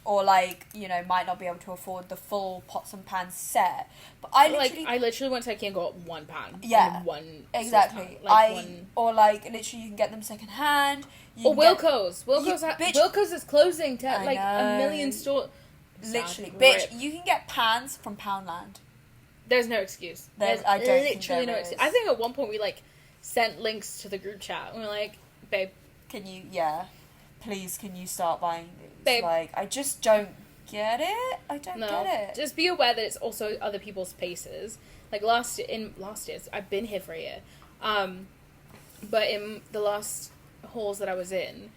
or, like, you know, might not be able to afford the full pots and pans set. But I literally went to IKEA and got one pan. Yeah. And one exactly. Or, like, literally you can get them second hand. Or Wilko's. Wilko's is closing to like a million stores. Literally. Bitch, you can get pans from Poundland. There's no excuse. There's I don't literally no excuse. I think at one point we, like, sent links to the group chat. And we were like, babe. Please, can you start buying these? Babe. Like, I just don't get it. I don't get it. Just be aware that it's also other people's spaces. Like, last year, I've been here for a year. But in the last halls that I was in,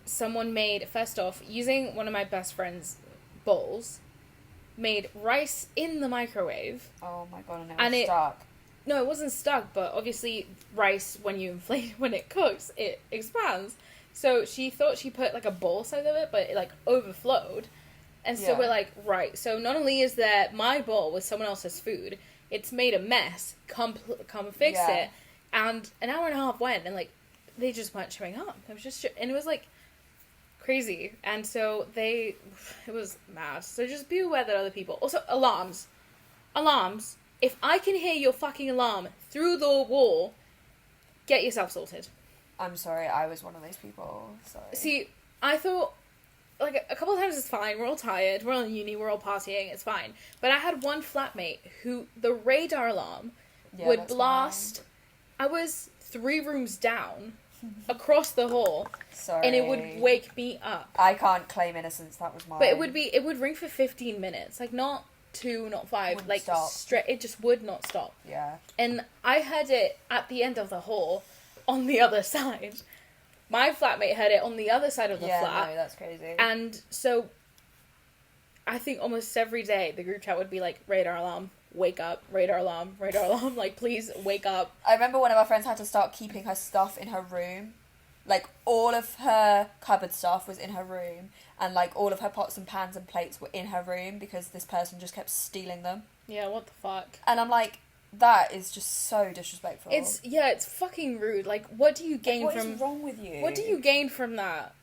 someone made, first off, using one of my best friend's bowls, made rice in the microwave. Oh my god, and it was stuck. No, it wasn't stuck, but obviously rice, when it cooks, it expands. So she thought she put, like, a bowl side of it, but it, like, overflowed. And so we're like, right, so not only is there my bowl with someone else's food, it's made a mess, come fix it. And an hour and a half went, and, like, they just weren't showing up. And it was, like, crazy. And so it was mad. So just be aware that other people... Also, alarms. If I can hear your fucking alarm through the wall, get yourself sorted. I'm sorry, I was one of those people. Sorry. See, I thought, like, a couple of times it's fine. We're all tired. We're all in uni. We're all partying. It's fine. But I had one flatmate who the radar alarm would blast. I was 3 rooms down, across the hall. Sorry. And it would wake me up. I can't claim innocence. That was mine. But it would ring for 15 minutes. Like, not 2, not 5. Wouldn't like, straight. It just would not stop. Yeah. And I heard it at the end of the hall, on the other side. My flatmate heard it on the other side of the flat. Yeah, no, that's crazy. And so, I think almost every day, the group chat would be like, radar alarm, wake up, radar alarm, like, please, wake up. I remember one of our friends had to start keeping her stuff in her room. Like, all of her cupboard stuff was in her room, and, like, all of her pots and pans and plates were in her room, because this person just kept stealing them. Yeah, what the fuck? And I'm like... That is just so disrespectful. It's fucking rude. Like, what do you gain from... What is wrong with you? What do you gain from that?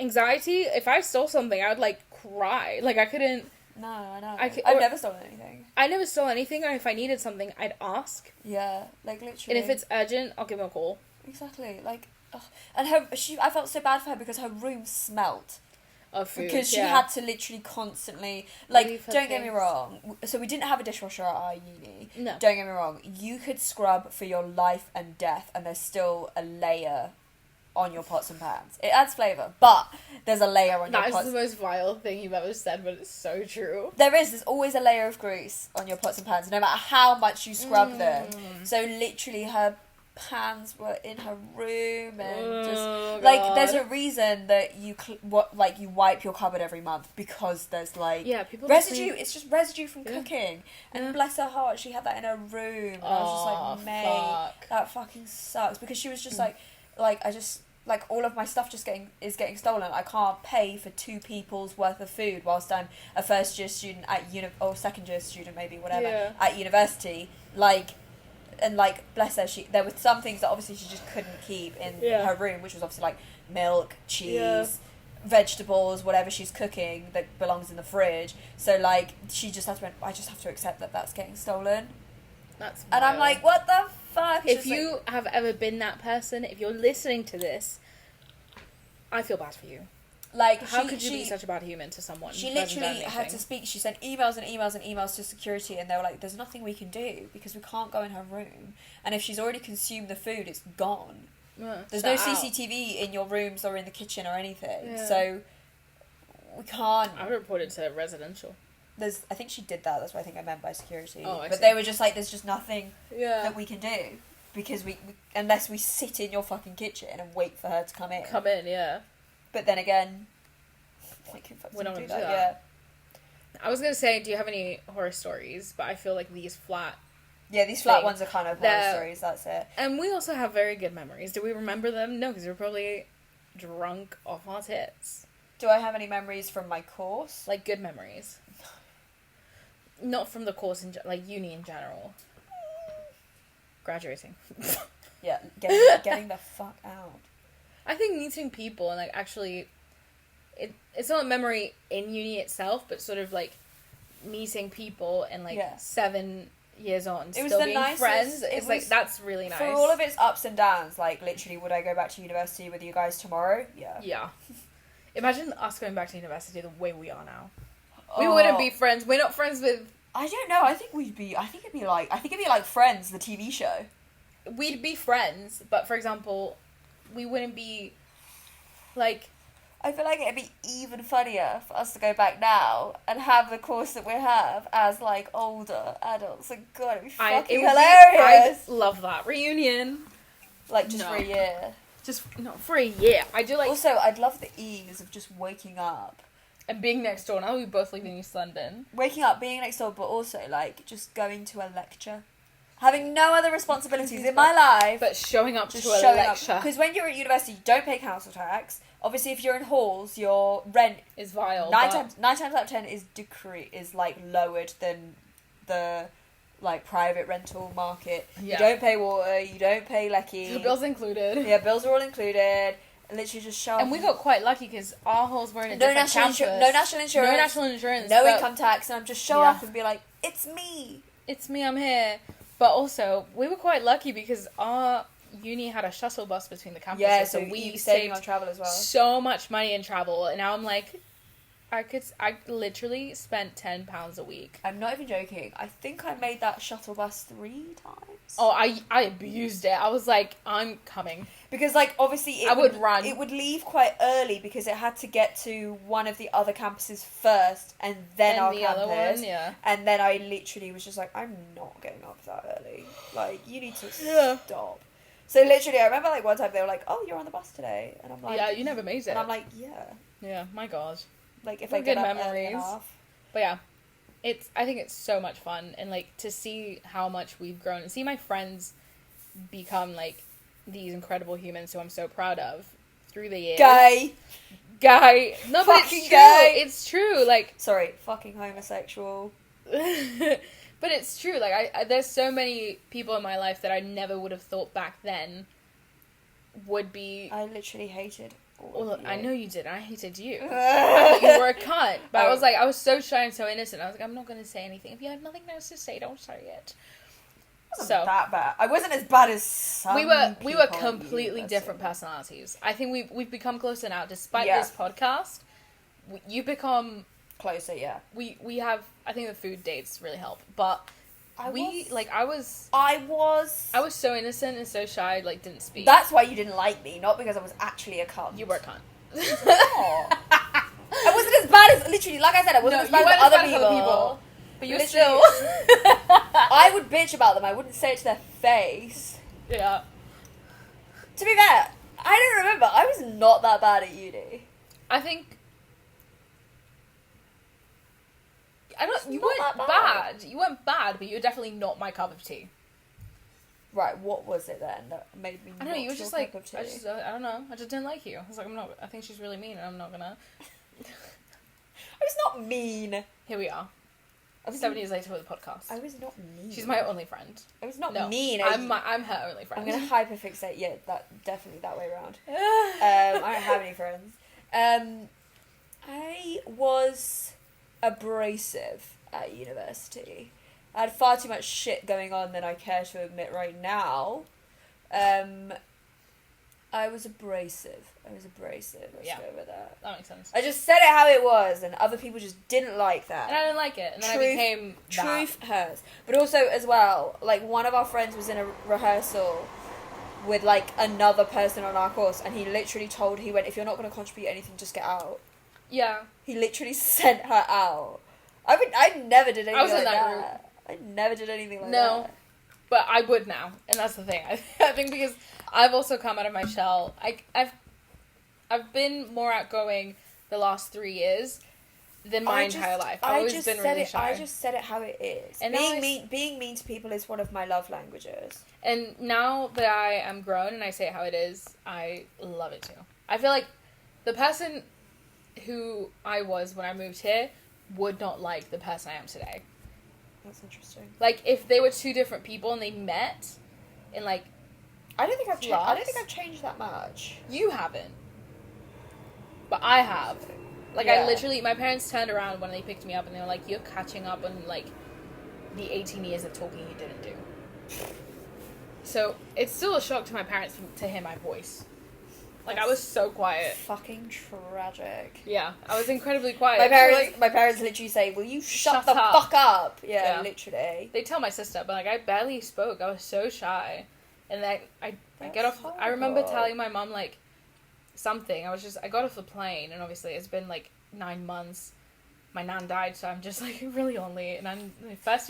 Anxiety? If I stole something, I would, like, cry. Like, I couldn't... No, I know. I've never stolen anything. I never stole anything, or if I needed something, I'd ask. Yeah, like, literally. And if it's urgent, I'll give him a call. Exactly. Like, ugh. And I felt so bad for her because her room smelt. Of food, because she had to literally constantly, like, don't get me wrong, so we didn't have a dishwasher at our uni. No. Don't get me wrong, you could scrub for your life and death and there's still a layer on your pots and pans. It adds flavour, but there's a layer on your pots. That is the most vile thing you've ever said, but it's so true. There's always a layer of grease on your pots and pans, no matter how much you scrub them. So literally her pans were in her room, and just like there's a reason that you you wipe your cupboard every month, because there's like people residue. It's just residue from cooking, and bless her heart, she had that in her room. And I was just like, mate, that fucking sucks, because she was just like I just like all of my stuff is getting stolen. I can't pay for 2 people's worth of food whilst I'm a first year student at or second year student, maybe whatever, at university, like. And, like, bless her, there were some things that obviously she just couldn't keep in her room, which was obviously, like, milk, cheese, vegetables, whatever she's cooking that belongs in the fridge. So, like, she just had to I just have to accept that that's getting stolen. That's wild. And I'm like, what the fuck? If you have ever been that person, if you're listening to this, I feel bad for you. Like, how could you be such a bad human to someone? She literally had to speak. She sent emails and emails and emails to security, and they were like, "There's nothing we can do because we can't go in her room. And if she's already consumed the food, it's gone. There's no CCTV in your rooms or in the kitchen or anything. So We can't. I would report it to residential. I think she did that. That's what I think I meant by security. Oh, I but see. they were just like, there's just nothing Yeah. that we can do because we unless we sit in your fucking kitchen and wait for her to come in. Come in, yeah. But then again, we're not gonna do that. that. Yeah. I was gonna say, do you have any horror stories? But I feel like these flat. Yeah, these flat thing. ones are kind of horror stories. That's it. And we also have very good memories. Do we remember them? No, because we're probably drunk off our tits. Do I have any memories from my course? Like good memories. Not from the course like uni in general. Graduating. Yeah, getting the fuck out. I think meeting people and like actually, it's not a memory in uni itself, but sort of like meeting people and like 7 years on, still being friends. It's like that's really nice. For all of its ups and downs, like literally, would I go back to university with you guys tomorrow? Yeah. Yeah. Imagine us going back to university the way we are now. We wouldn't be friends. We're not friends with. I don't know. I think it'd be like Friends, the TV show. We'd be friends, but for example, we wouldn't be like. I feel like it'd be even funnier for us to go back now and have the course that we have as like older adults. Like, God, it'd be fucking hilarious. I love that reunion. Like just for a year. Just not for a year. I do like. Also, I'd love the ease of just waking up and being next door. Now we both live in East London. Waking up, being next door, but also like just going to a lecture. Having no other responsibilities in my life. But showing up to a lecture. Because when you're at university, you don't pay council tax. Obviously, if you're in halls, your rent is vile. 9 times out of 10 is like lowered than the like private rental market. Yeah. You don't pay water, you don't pay lecky. The bills included. Yeah, bills are all included. Literally just show up. And we got quite lucky because our halls were in a different campus. No national insurance. No national insurance. No income tax. And I'm just show up and be like, it's me. It's me, I'm here. But also, we were quite lucky because our uni had a shuttle bus between the campuses. Yeah, so we saved on travel as well. So much money in travel. And now I'm like, I literally spent £10 a week. I'm not even joking. I think I made that shuttle bus 3 times. Oh, I abused it. I was like, I'm coming. Because, like, obviously... I would run. It would leave quite early because it had to get to one of the other campuses first and then our campus. Other one, yeah. And then I literally was just like, I'm not getting up that early. Like, you need to stop. So, literally, I remember, like, one time they were like, oh, you're on the bus today. And I'm like... Yeah, you never made it. And I'm like, yeah. Yeah, my God. Like, if I get up early enough. But yeah, I think it's so much fun. And, like, to see how much we've grown and see my friends become, like, these incredible humans who I'm so proud of through the years. Gay. No, but it's true. Gay. It's true. Like, sorry, fucking homosexual. But it's true. Like, there's so many people in my life that I never would have thought back then would be. I literally hated. Well, I know you did. I hated you. I thought you were a cunt. But I was like, I was so shy and so innocent. I was like, I'm not going to say anything. If you have nothing else to say, don't say it. It wasn't that bad. I wasn't as bad as some we were completely different personalities. I think we've become closer now, despite this podcast. You've become closer. Yeah. We have. I think the food dates really help, but. I was so innocent and so shy, like, didn't speak. That's why you didn't like me, not because I was actually a cunt. You were a cunt. I wasn't as bad as, literally, like I said, I wasn't as bad as other people. But you're still... I would bitch about them, I wouldn't say it to their face. Yeah. To be fair, I don't remember, I was not that bad at uni. I think... You weren't bad. You weren't bad, but you were definitely not my cup of tea. Right, what was it then that made me? I don't know. You were just like, I don't know. I just didn't like you. I was like, I think she's really mean, and I'm not gonna. I was not mean. Here we are. 7 years later with the podcast. I was not mean. She's my only friend. I was not mean. I'm her only friend. I'm gonna hyperfixate. Yeah, definitely that way around. I don't have any friends. I was abrasive at university. I had far too much shit going on than I care to admit right now. I was abrasive. Let's go with that. That makes sense. I just said it how it was, and other people just didn't like that. And I didn't like it, and then I became Truth hurts. But also, as well, like, one of our friends was in a rehearsal with, like, another person on our course, and he literally he went, if you're not going to contribute anything, just get out. Yeah. He literally sent her out. I never did anything I was in like that that. I never did anything like that. No. But I would now, and that's the thing. I think because I've also come out of my shell. I've been more outgoing the last 3 years than my entire life. I've always been really shy. I just said it how it is. And being mean to people is one of my love languages. And now that I am grown and I say it how it is, I love it too. I feel like the person who I was when I moved here would not like the person I am today. That's interesting. Like, if they were 2 different people and they met in, like, I don't think I've changed that much. You haven't. But I have. Like, I literally, my parents turned around when they picked me up and they were like, you're catching up on, like, the 18 years of talking you didn't do. So, it's still a shock to my parents to hear my voice. Like, I was so quiet. Fucking tragic. Yeah, I was incredibly quiet. My parents literally say, will you shut the fuck up? Yeah, literally. They tell my sister, but, like, I barely spoke. I was so shy. And then I get off, horrible. I remember telling my mom, like, something. I got off the plane, and obviously it's been, like, 9 months. My nan died, so I'm just, like, really lonely. And I'm first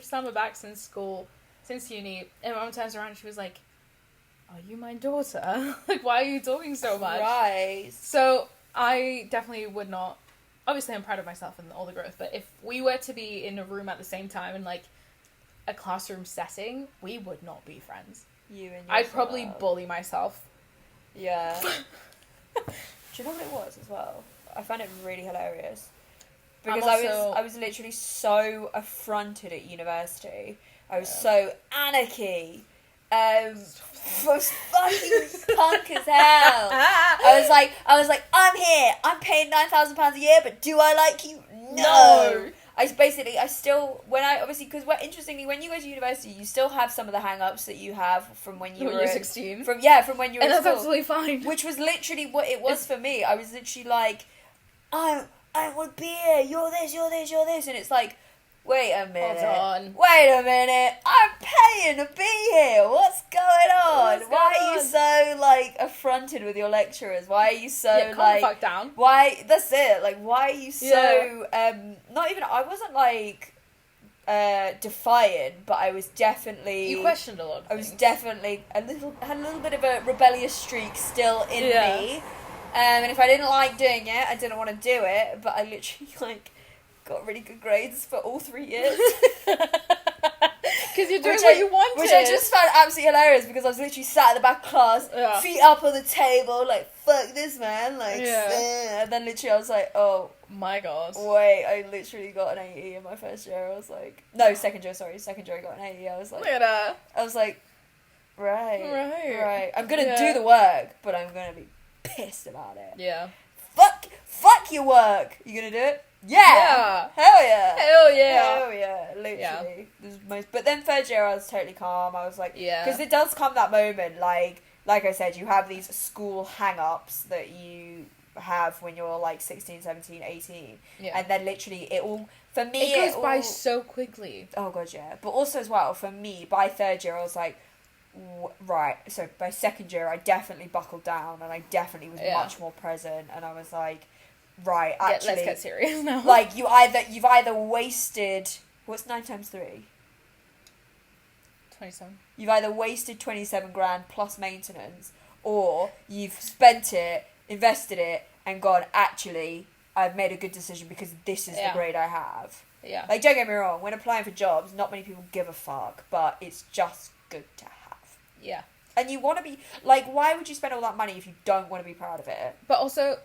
summer back since school, since uni. And my mom turns around and she was like, are you my daughter? Like, why are you talking so much? Right. So, I definitely would not... Obviously, I'm proud of myself and all the growth, but if we were to be in a room at the same time in, like, a classroom setting, we would not be friends. I'd probably bully myself. Yeah. Do you know what it was as well? I found it really hilarious. Because I was literally so affronted at university. I was so anarchy. Was fucking punk as hell. I was like, I'm here. I'm paying £9,000 a year, but do I like you? No. Because interestingly, when you go to university, you still have some of the hang-ups that you have from when you were 16. From when you were and in that's absolutely fine. Which was literally what it was for me. I was literally like, I want beer. You're this. And it's like, wait a minute. I'm paying to be here. What's going on? Why are you so, like, affronted with your lecturers? Why are you so, calm the fuck down. Why, that's it. Like, why are you so, I wasn't, like, defiant, but I was definitely... You questioned a lot of things. I was definitely had a little bit of a rebellious streak still in me. And if I didn't like doing it, I didn't want to do it, but I literally, like... got really good grades for all 3 years. Because you're doing what you wanted. Which I just found absolutely hilarious because I was literally sat at the back of class, feet up on the table, like, fuck this, man. Like, and then literally I was like, oh. My God. Wait, I literally got an 80 in my first year. I was like, no, second year I got an 80. I was like, right. I'm going to do the work, but I'm going to be pissed about it. Yeah. Fuck your work. You going to do it? Yeah. Hell yeah. Literally. Yeah. But then third year I was totally calm. I was like, because it does come that moment, like I said, you have these school hang-ups that you have when you're like 16, 17, 18. Yeah. And then literally it goes by so quickly. Oh god, yeah. But also as well, for me, by third year I was like, right. So by second year I definitely buckled down and I definitely was much more present, and I was like, right, actually, let's get serious now. Like, you've either wasted... What's 9 times 3? 27. You've either wasted 27 grand plus maintenance, or you've spent it, invested it, and gone, actually, I've made a good decision because this is the grade I have. Yeah. Like, don't get me wrong, when applying for jobs, not many people give a fuck, but it's just good to have. Yeah. And you want to be... Like, why would you spend all that money if you don't want to be proud of it? But also...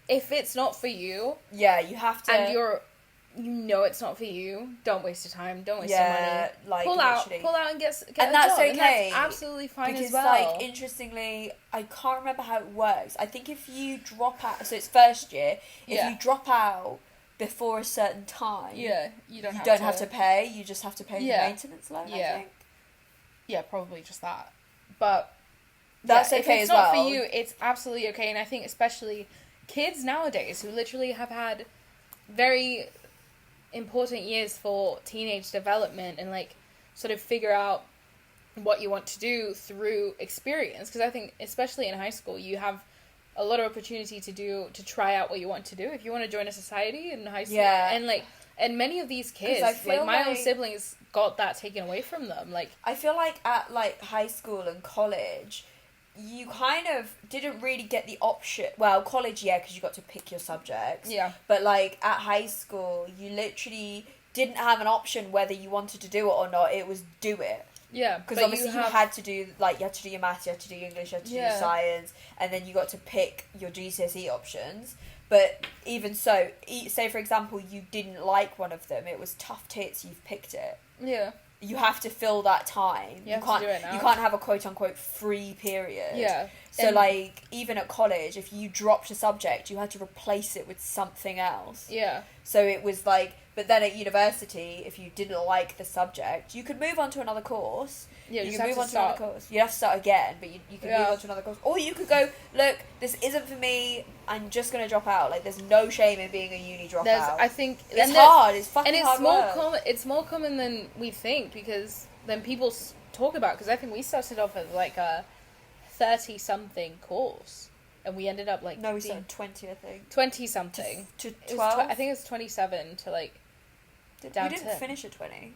If it's not for you... Yeah, you have to... And it's not for you, don't waste your time, don't waste your money. Like, pull out and get and a that's job. okay. And that's absolutely fine because, as well. Like, interestingly, I can't remember how it works. I think if you drop out... So it's first year. If you drop out before a certain time... Yeah, you don't have to pay. You just have to pay the maintenance loan, I think. Yeah, probably just that. But... That's okay as well. If it's not for you, it's absolutely okay. And I think especially... kids nowadays who literally have had very important years for teenage development and, like, sort of figure out what you want to do through experience. Because I think, especially in high school, you have a lot of opportunity to try out what you want to do. If you want to join a society in high school, and many of these kids, like my own siblings, got that taken away from them. Like, I feel like at like high school and college, you kind of didn't really get the option. Well, college, yeah, because you got to pick your subjects. Yeah. But like at high school, you literally didn't have an option whether you wanted to do it or not. It was do it. Yeah, because obviously you had to do, like, you had to do your maths, you had to do your English, you had to do your science, and then you got to pick your GCSE options. But even so, say for example you didn't like one of them, it was tough tits, you've picked it. Yeah. You have to fill that time. You can't do it now. You can't have a quote unquote free period. Yeah. So like even at college, if you dropped a subject, you had to replace it with something else. Yeah. So it was like, but then at university, if you didn't like the subject, you could move on to another course. Yeah, you could move on to another course. You'd have to start again, but you could move on to another course. Or you could go, look, this isn't for me, I'm just going to drop out. Like, there's no shame in being a uni dropout. I think... It's hard, it's fucking and hard work. It's more common than we think, because then people talk about, because I think we started off as like a 30-something course. And we ended up like... No, we started 20, I think. 20-something. To 12? I think it was 27 to like... We didn't finish at 20.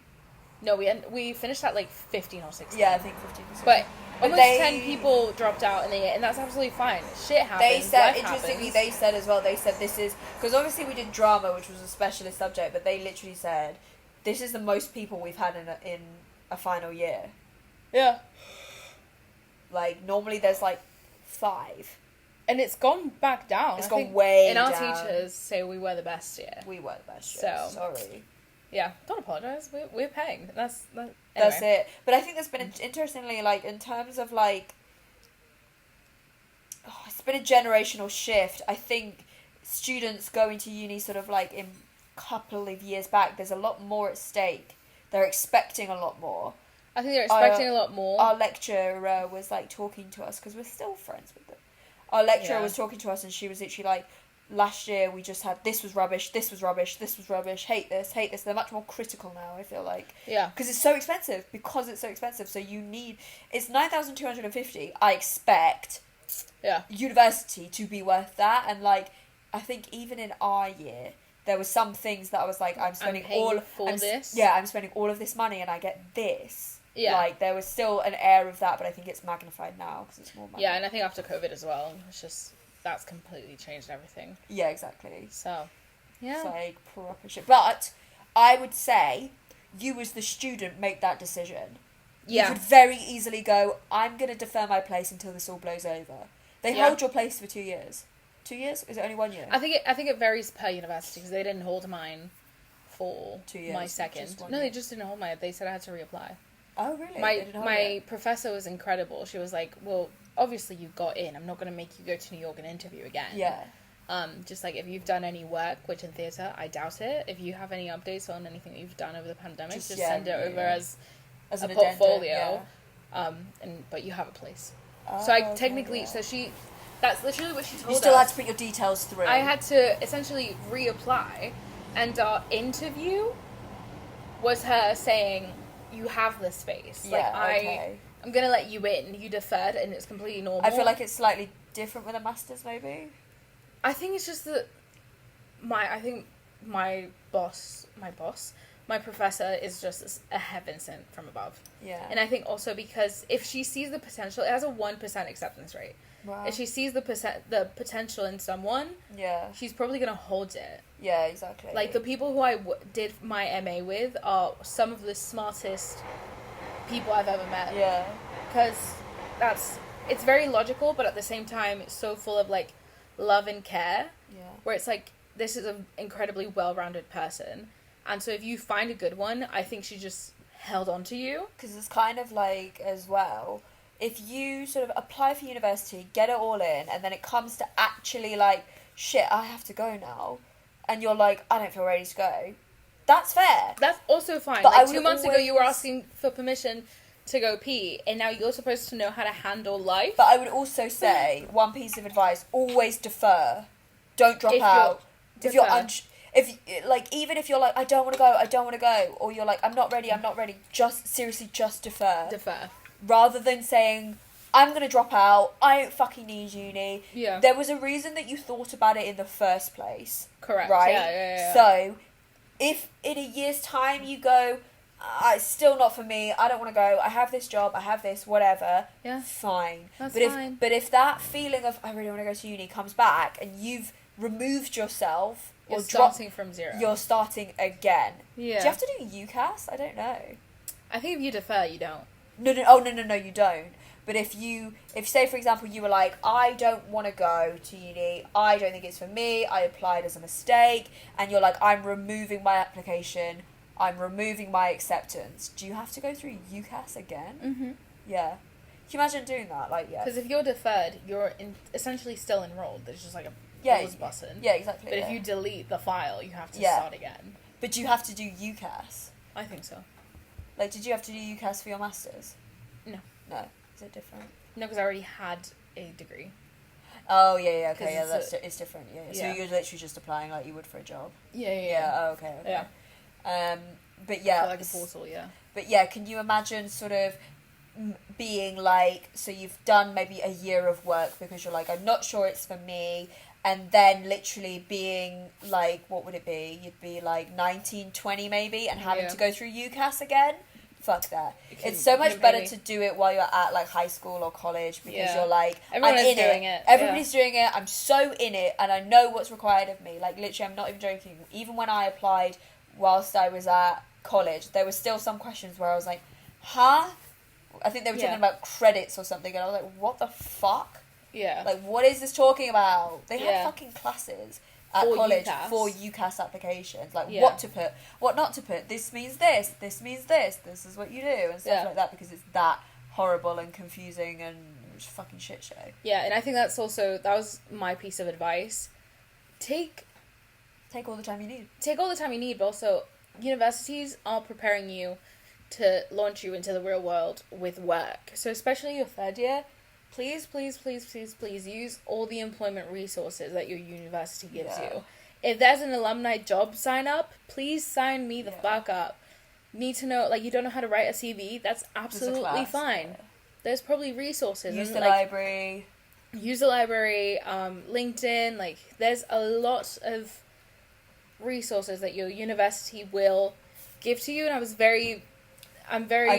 No, we finished at like 15 or 16. Yeah, I think 15 or 16. But almost 10 people dropped out and that's absolutely fine. Shit happens. They said, interestingly, they said as well, this is... Because obviously we did drama, which was a specialist subject, but they literally said, this is the most people we've had in a final year. Yeah. Like, normally there's like 5. And it's gone back down. It's gone way down. And our teachers say we were the best year. We were the best year. So, sorry. Yeah, don't apologise. We're paying. That's it. But I think there's been, interestingly, like, in terms of, like... it's been a generational shift. I think students going to uni sort of, like, in a couple of years back, there's a lot more at stake. They're expecting a lot more. I think they're expecting a lot more. Our lecturer was, like, talking to us, because we're still friends with them. Our lecturer was talking to us, and she was literally like, last year we just had, this was rubbish, this was rubbish, this was rubbish, hate this. They're much more critical now, I feel like. Yeah. Because it's so expensive. So you need, it's 9,250. I expect university to be worth that. And, like, I think even in our year, there were some things that I was like, I'm spending all of this money and I get this. Yeah. Like, there was still an air of that, but I think it's magnified now because it's more money. Yeah, and I think after COVID as well, it's just, that's completely changed everything. Yeah, exactly. So, yeah. It's like proper shit. But I would say you as the student make that decision. Yeah. You could very easily go, I'm going to defer my place until this all blows over. They hold your place for 2 years. 2 years? Is it only 1 year? I think it varies per university because they didn't hold mine for 2 years, my second. No, they just didn't hold mine. They said I had to reapply. Oh, really? My professor was incredible. She was like, well, obviously you got in. I'm not going to make you go to New York and interview again. Yeah. Just like if you've done any work, which in theatre, I doubt it. If you have any updates on anything that you've done over the pandemic, just send it over as a portfolio. But you have a place. Oh, so I technically, that's literally what she told us. You still had to put your details through. I had to essentially reapply, and our interview was her saying, you have this space. Yeah, like, I'm going to let you in. You deferred, and it's completely normal. I feel like it's slightly different with a master's, maybe. I think it's just that my professor is just a heaven sent from above. Yeah. And I think also because if she sees the potential, it has a 1% acceptance rate. Wow. If she sees the potential in someone, she's probably going to hold it. Yeah, exactly. Like, the people who I did my MA with are some of the smartest people I've ever met. Yeah. Because it's very logical, but at the same time, it's so full of, like, love and care. Yeah. Where it's like, this is an incredibly well-rounded person. And so if you find a good one, I think she just held on to you. Because it's kind of like, as well, if you sort of apply for university, get it all in, and then it comes to actually, like, shit, I have to go now, and you're like, I don't feel ready to go, that's fair. That's also fine. But like, 2 months ago, you were asking for permission to go pee, and now you're supposed to know how to handle life. But I would also say, one piece of advice, always defer. Don't drop out. Even if you're like, I don't want to go, or you're like, I'm not ready, just defer. Defer. Rather than saying, I'm going to drop out. I don't fucking need uni. Yeah. There was a reason that you thought about it in the first place. Correct. Right? Yeah. So, if in a year's time you go, it's still not for me, I don't want to go, I have this job, I have this, whatever, fine. That's fine. But if that feeling of, I really want to go to uni comes back, and you've removed yourself, you're starting from zero. You're starting again. Yeah. Do you have to do UCAS? I don't know. I think if you defer, you don't. No, you don't. But if say, for example, you were like, I don't want to go to uni, I don't think it's for me, I applied as a mistake, and you're like, I'm removing my application, I'm removing my acceptance, do you have to go through UCAS again? Mm-hmm. Yeah. Can you imagine doing that? Like, yeah. Because if you're deferred, you're essentially still enrolled. There's just like a pause button. Yeah, exactly. But if you delete the file, you have to start again. But do you have to do UCAS? I think so. Like, did you have to do UCAS for your masters? No. No. Is it different? No, because I already had a degree. Oh, yeah, okay, yeah, it's different, yeah. So you're literally just applying like you would for a job? Yeah. Oh, okay. Yeah. But yeah. For like a portal, yeah. But yeah, can you imagine sort of being like, so you've done maybe a year of work because you're like, I'm not sure it's for me, and then literally being like, what would it be? You'd be like 19, 20 maybe, and having to go through UCAS again? Fuck that. It's so much better to do it while you're at like high school or college, because you're like, everyone is doing it. Everybody's doing it. I'm so in it, and I know what's required of me. Like, literally, I'm not even joking. Even when I applied whilst I was at college, there were still some questions where I was like, huh? I think they were talking about credits or something, and I was like, what the fuck? Yeah. Like, what is this talking about? They had fucking classes at college for UCAS applications, like what to put, what not to put, this means this means this is what you do, and stuff like that, because it's that horrible and confusing and just fucking shit show. Yeah, and I think that was my piece of advice. Take all the time you need. Take all the time you need, but also universities are preparing you to launch you into the real world with work. So especially your third year, please use all the employment resources that your university gives you. If there's an alumni job sign up, please sign me the fuck up. Need to know, like, you don't know how to write a CV? That's absolutely fine. Yeah. There's probably resources. Use the library. Use the library, LinkedIn, like, there's a lot of resources that your university will give to you, and I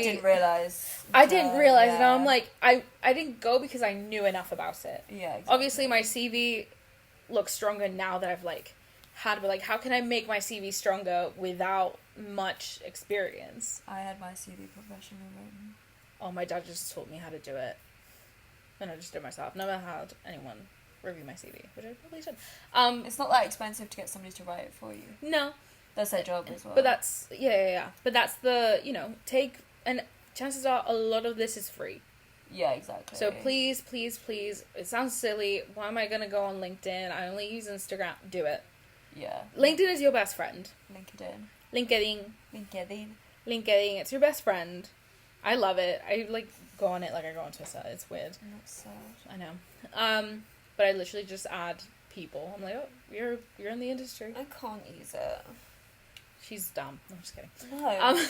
didn't realise. And I'm like, I didn't go because I knew enough about it. Yeah, exactly. Obviously, my CV looks stronger now that I've, like, but, like, how can I make my CV stronger without much experience? I had my CV professionally written. Oh, my dad just taught me how to do it. And I just did it myself. Never had anyone review my CV, which I probably should. It's not that expensive to get somebody to write it for you. No. That's their job as well. But that's, But that's the, and chances are a lot of this is free. Yeah, exactly. So please, it sounds silly. Why am I going to go on LinkedIn? I only use Instagram. Do it. Yeah. LinkedIn is your best friend. LinkedIn. It's your best friend. I love it. I, like, go on it like I go on Twitter. It's weird. That's sad. I know. But I literally just add people. I'm like, oh, you're in the industry. I can't use it. She's dumb. No, I'm just kidding. No.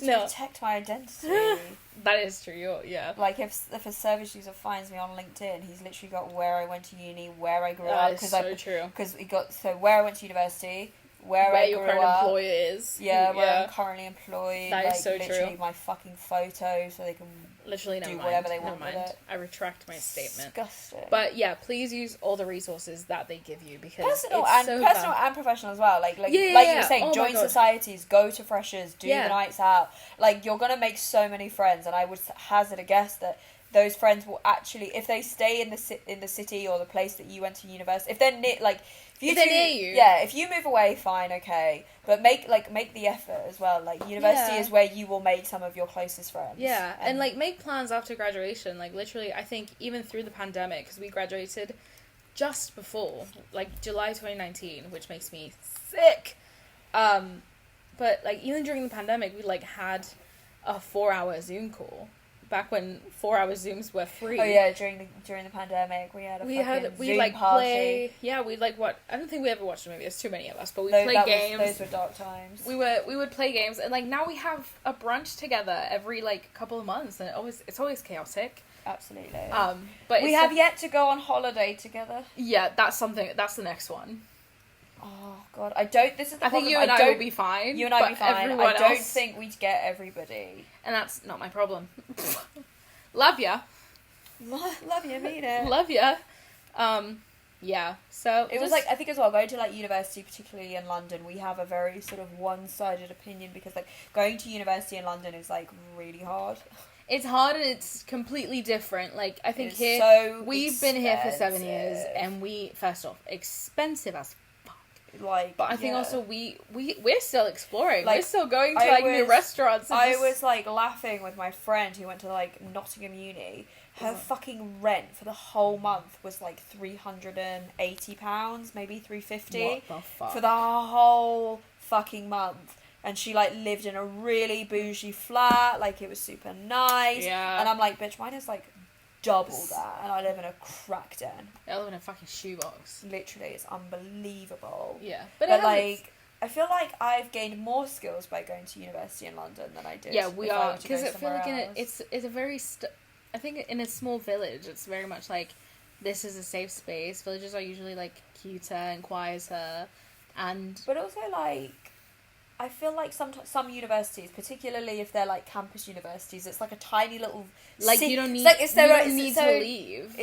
No. Protect my identity. That is true. Yeah. Like, if a service user finds me on LinkedIn, he's literally got where I went to uni, where I grew up. That is so true. Because he got, so where I went to university, where I your grew current up, employer is. Yeah, where I'm currently employed. That is so literally true. my fucking photo, so they can do whatever they want with it. I retract my statement. Disgusting. But yeah, please use all the resources that they give you, because personal it's and professional as well. Like you were saying, join societies, go to freshers, do the nights out. Like, you're gonna make so many friends, and I would hazard a guess that those friends will actually, if they stay in the city or the place that you went to university, if they're near, like. If they're near you. Yeah, if you move away, fine, okay. But make the effort as well. Like, university is where you will make some of your closest friends. Yeah, and like, make plans after graduation. Like, literally, I think even through the pandemic, because we graduated just before, like, July 2019, which makes me sick. But, like, even during the pandemic, we, like, had a 4-hour Zoom call. Back when 4-hour Zooms were free. Oh yeah, during the pandemic, we had a Zoom party. We'd like what? I don't think we ever watched a movie. There's too many of us, but we played games. Those were dark times. We would play games, and like now we have a brunch together every like couple of months, and it's always chaotic. absolutely. But we have yet to go on holiday together. Yeah, that's the next one. Oh god, I don't. This is the I problem. think you and I will be fine. You and I will be fine. I don't else, think we'd get everybody. And that's not my problem. Love ya. Love you, mean it. Love ya. Yeah. So it was like, I think as well, going to like university, particularly in London, we have a very sort of one-sided opinion because like going to university in London is like really hard. It's hard and it's completely different. Like I think here so we've been here for 7 years and we first off expensive as like, but I think also we're still exploring. Like, we're still going to like new restaurants. I was like laughing with my friend who went to like Nottingham Uni. Her fucking rent for the whole month was like £380, maybe £350. What the fuck? For the whole fucking month. And she like lived in a really bougie flat, like it was super nice. Yeah. And I'm like, bitch, mine is like double that, and I live in a crack den. I live in a fucking shoebox. Literally, it's unbelievable. Yeah, but like, I feel like I've gained more skills by going to university in London than I did. Yeah, we are, because I feel like it's a very I think in a small village, it's very much like this is a safe space. Villages are usually like cuter and quieter, but also like, I feel like some universities, particularly if they're like campus universities, it's like a tiny little you don't need to leave.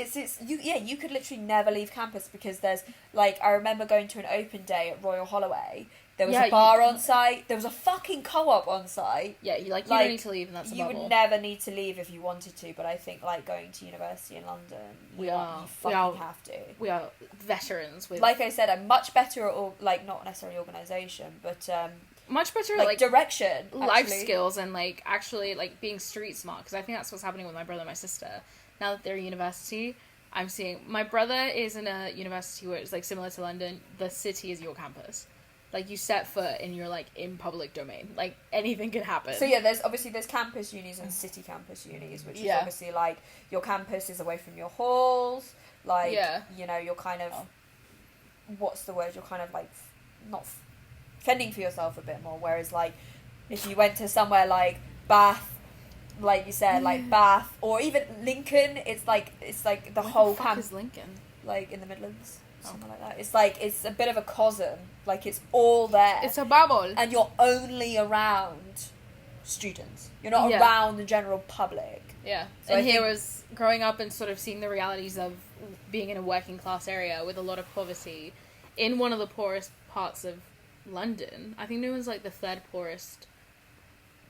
You could literally never leave campus because there's like, I remember going to an open day at Royal Holloway. There was a bar on site. There was a fucking co-op on site. Yeah, you don't need to leave, and that's a bubble. You would never need to leave if you wanted to, but I think like going to university in London, you have to. We are veterans with. Like I said, I'm much better at like not necessarily organisation, but much better like direction, life skills, and like actually like being street smart, because I think that's what's happening with my brother and my sister. Now that they're at university, I'm seeing my brother is in a university where it's like similar to London. The city is your campus. Like, you set foot and you're, like, in public domain. Like, anything can happen. So, yeah, there's campus unis and city campus unis, which is obviously, like, your campus is away from your halls. Like, you know, you're kind of... What's the word? You're kind of, like, not fending for yourself a bit more. Whereas, like, if you went to somewhere like Bath, like you said, like Bath, or even Lincoln, it's like the whole campus. Is Lincoln? Like, in the Midlands. Something like that. It's like, it's a bit of a cosm. Like, it's all there. It's a bubble. And you're only around students. You're not around the general public. Yeah. So and here was growing up and sort of seeing the realities of being in a working class area with a lot of poverty in one of the poorest parts of London. I think Newham's like the third poorest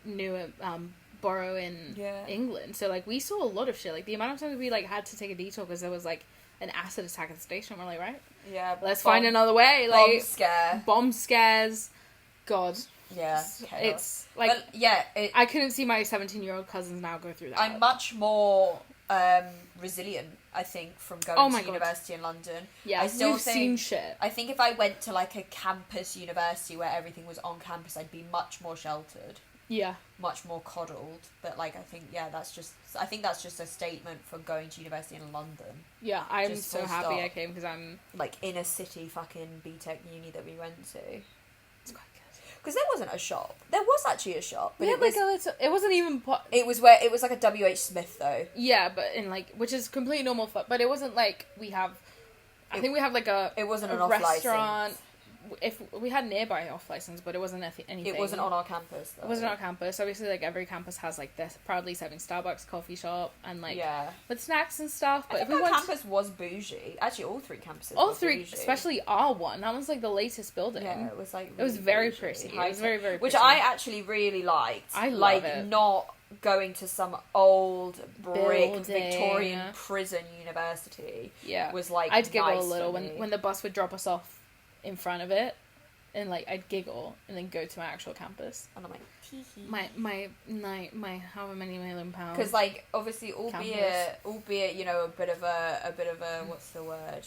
borough in England. So, like, we saw a lot of shit. Like, the amount of times we, like, had to take a detour because there was, like, an acid attack at the station. We're like, right? Yeah. Let's find another way. Like, bomb scares. God. Yeah. It's like, but, yeah. I couldn't see my 17-year-old cousins now go through that. I'm much more resilient, I think, from going to university in London. Yeah, we've seen shit. I think if I went to like a campus university where everything was on campus, I'd be much more sheltered. Yeah. Much more coddled. But, like, I think that's just a statement for going to university in London. Yeah, I'm so happy I came because I'm... Like, inner city fucking BTEC uni that we went to. It's quite good. Because there wasn't a shop. There was actually a shop. But it wasn't even... It was like a W.H. Smith, though. Yeah, but in, like... Which is completely normal, but it wasn't like we have... I think we have, like, a... It wasn't an restaurant... If we had nearby off license, but it wasn't anything. It wasn't on our campus, though. It wasn't on our campus. Obviously, like, every campus has, like, this proudly serving Starbucks, coffee shop, and, like, with snacks and stuff. But if our campus was bougie. Actually, all three campuses were bougie. Especially our one. That was, like, the latest building. Yeah, it was, like, really it was very bougie, pretty. It was very, very pretty. Which I actually really liked. I love it. Not going to some old brick Victorian prison university. Yeah. Was, like, I'd giggle a little when the bus would drop us off in front of it, and like I'd giggle and then go to my actual campus, and I'm like, tee-hee. my however many million pounds, because like obviously albeit you know a bit of a what's the word,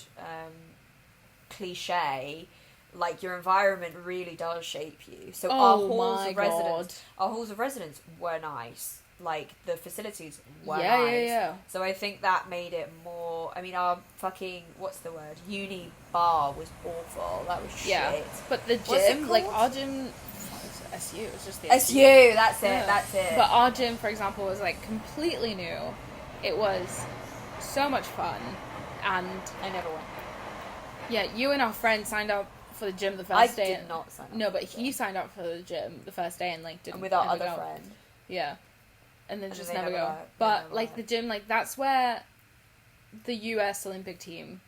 cliche, like your environment really does shape you. So our halls of residence were nice. Like, the facilities were nice. Yeah. So I think that made it more... I mean, our fucking... What's the word? Uni bar was awful. That was shit. But the gym... Like, our gym... SU. It was just the SU. That's it. But our gym, for example, was, like, completely new. It was so much fun, and I never went. Yeah, you and our friend signed up for the gym the first day. I did not sign up. No, but he signed up for the gym the first day and like didn't. And with our other go. friend. Yeah, and then And just they never never go. went. But Never like went. the gym, like that's where the U.S. Olympic team.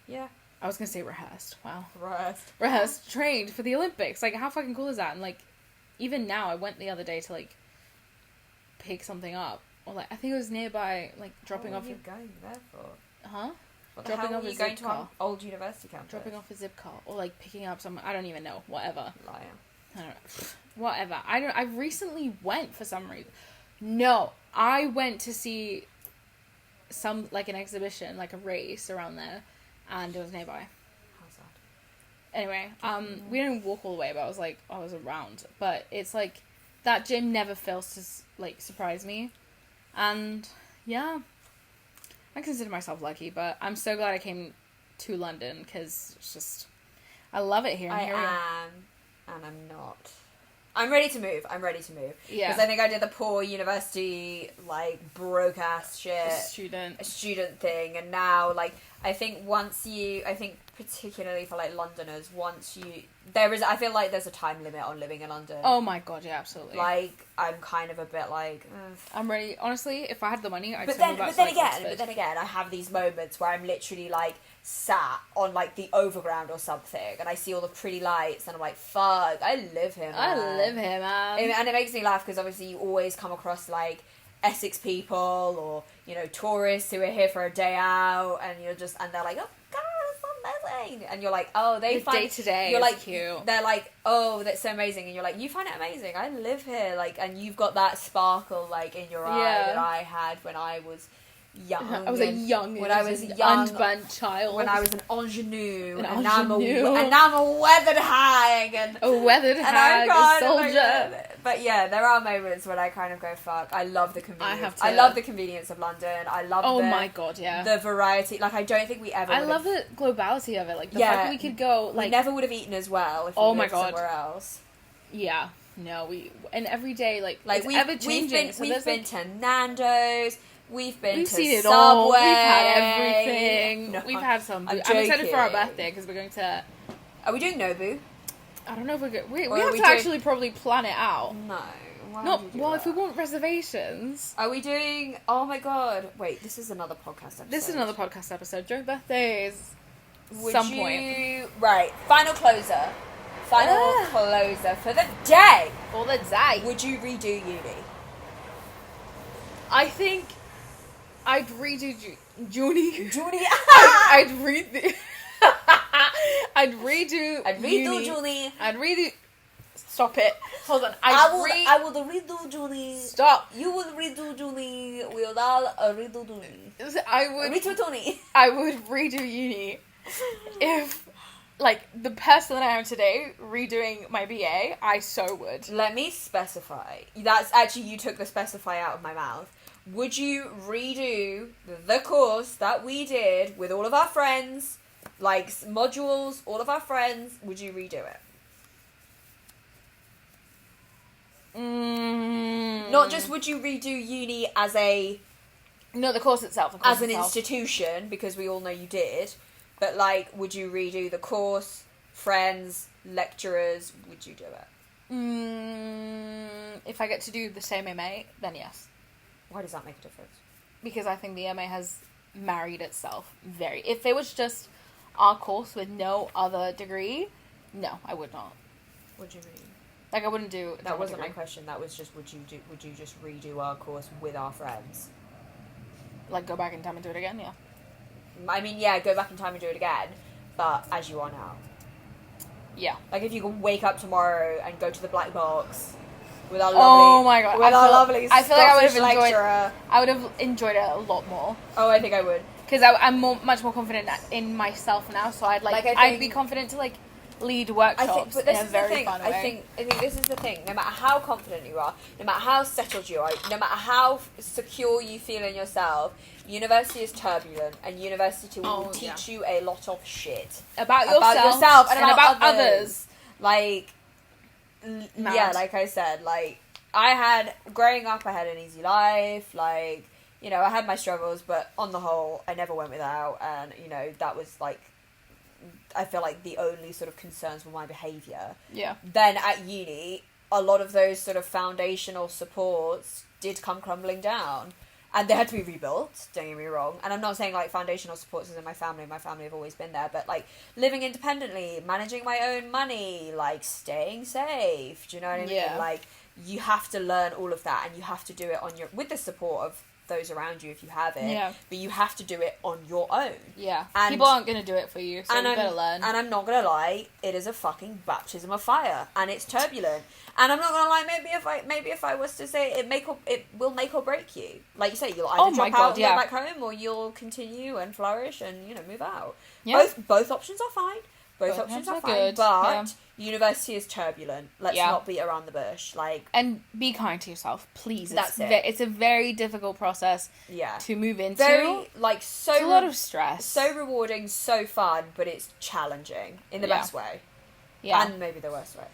Yeah. I was gonna say rehearsed. Wow. Rehearsed. Trained for the Olympics. Like, how fucking cool is that? And like, even now, I went the other day to like pick something up, or like I think it was nearby, like dropping off. What are you going there for? Huh? What the Dropping hell off are a you going zip to car. our old university campus? Dropping off a zip car, or like picking up some. I don't even know. Whatever. Liar. I don't know. Whatever. I recently went for some reason. No, I went to see some like an exhibition, like a race around there, and it was nearby. How's that? Anyway, we didn't walk all the way, but I was around. But it's like that gym never fails to like surprise me, and yeah, I consider myself lucky. But I'm so glad I came to London because it's just I love it here. And I here we are. am, and I'm not. I'm ready to move. Yeah. Because I think I did the poor university, like, broke ass shit. Student thing. And now, like, I think particularly for, like, Londoners, I feel like there's a time limit on living in London. Oh my god, yeah, absolutely. Like, I'm kind of a bit like, ugh. I'm ready. Honestly, if I had the money, I'd But still move out to, like, Oxford. then again, I have these moments where I'm literally, like, sat on, like, the overground or something, and I see all the pretty lights, and I'm like, fuck, I live here, man. I live here, man. And it makes me laugh, because obviously you always come across, like, Essex people, or, you know, tourists who are here for a day out, and they're like, oh, God, that's so amazing. And you're like, oh, they find... day-to-day You're is like, cute. They're like, oh, that's so amazing. And you're like, you find it amazing. I live here. Like, and you've got that sparkle, like, in your eye that I had when I was young. I was young unburnt child. When I was an ingenue. And now I'm a weathered hag. And a weathered hag, a soldier. But yeah, there are moments when I kind of go, fuck, I love the convenience. I love the convenience of London. I love my god, yeah. The variety. Like, I don't think we ever I love the globality of it. Like, the fact that we could go, like... We never would have eaten as well if we lived somewhere else. Yeah. No, and every day, like it's ever-changing. We've been to Nando's. We've seen to it Subway. all. We've had everything. No, we've had some. I'm joking. excited for our birthday because we're going to... Are we doing Nobu? I don't know if we're going... We have to actually probably plan it out. No. If we want reservations... Are we doing... Oh my god. Wait, this is another podcast episode. This is another podcast episode. Joint birthdays. Point. Right. Final closer for the day. For the day. Would you redo uni? I think I'd redo Junie. I'd redo Junie. I'd redo. Stop it. Hold on. I will redo Junie. Stop. You will redo Junie. We'll all redo Junie. I would redo uni if, like, the person that I am today redoing my BA. I so would. Let me specify. That's actually, you took the specify out of my mouth. Would you redo the course that we did with all of our friends, like modules, all of our friends? Would you redo it? Not just would you redo uni as a... No, the course itself. As an institution, because we all know you did. But, like, would you redo the course, friends, lecturers? Would you do it? If I get to do the same MA, then yes. Why does that make a difference? Because I think the MA has married itself very... If it was just our course with no other degree, no, I would not. What do you mean? Like, I wouldn't do... That wasn't my question. That was just, would you just redo our course with our friends? Like, go back in time and do it again, yeah. I mean, yeah, go back in time and do it again, but as you are now. Yeah. Like, if you can wake up tomorrow and go to the black box with our lovely I feel like I would have lecturer. I would have enjoyed it a lot more. Oh, I think I would. Because I'm much more confident in myself now, so I'd be confident to, like, lead workshops in a very fun way. I think this is the thing. No matter how confident you are, no matter how settled you are, no matter how secure you feel in yourself, university is turbulent, and university will teach you a lot of shit about yourself and about others. Like, yeah, like I said, like growing up, I had an easy life. Like, you know, I had my struggles, but on the whole, I never went without, and, you know, that was, like, I feel like the only sort of concerns were my behaviour. Yeah. Then at uni, a lot of those sort of foundational supports did come crumbling down. And they had to be rebuilt, don't get me wrong. And I'm not saying, like, foundational supports is in my family have always been there. But, like, living independently, managing my own money, like, staying safe, do you know what I mean? Yeah. Like, you have to learn all of that, and you have to do it with the support of those around you if you have it. Yeah. But you have to do it on your own. Yeah. And people aren't going to do it for you, so you better learn. And I'm not going to lie, it is a fucking baptism of fire, and it's turbulent. And I'm not going to lie, maybe if I was to say it will make or break you. Like you say, you'll either drop out and go back home, or you'll continue and flourish and, you know, move out. Yeah. Both options are fine. Both options are fine, good. But university is turbulent. Let's not beat around the bush. Like, and be kind to yourself, please. That's it. It's a very difficult process to move into. Very, like, so... It's a lot of stress. So rewarding, so fun, but it's challenging in the best way. Yeah. And maybe the worst way.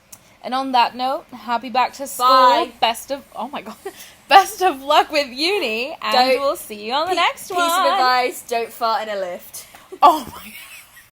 And on that note, happy back to school. Bye. Best of luck with uni, and we'll see you on the next one. Piece of advice, don't fart in a lift. Oh my God.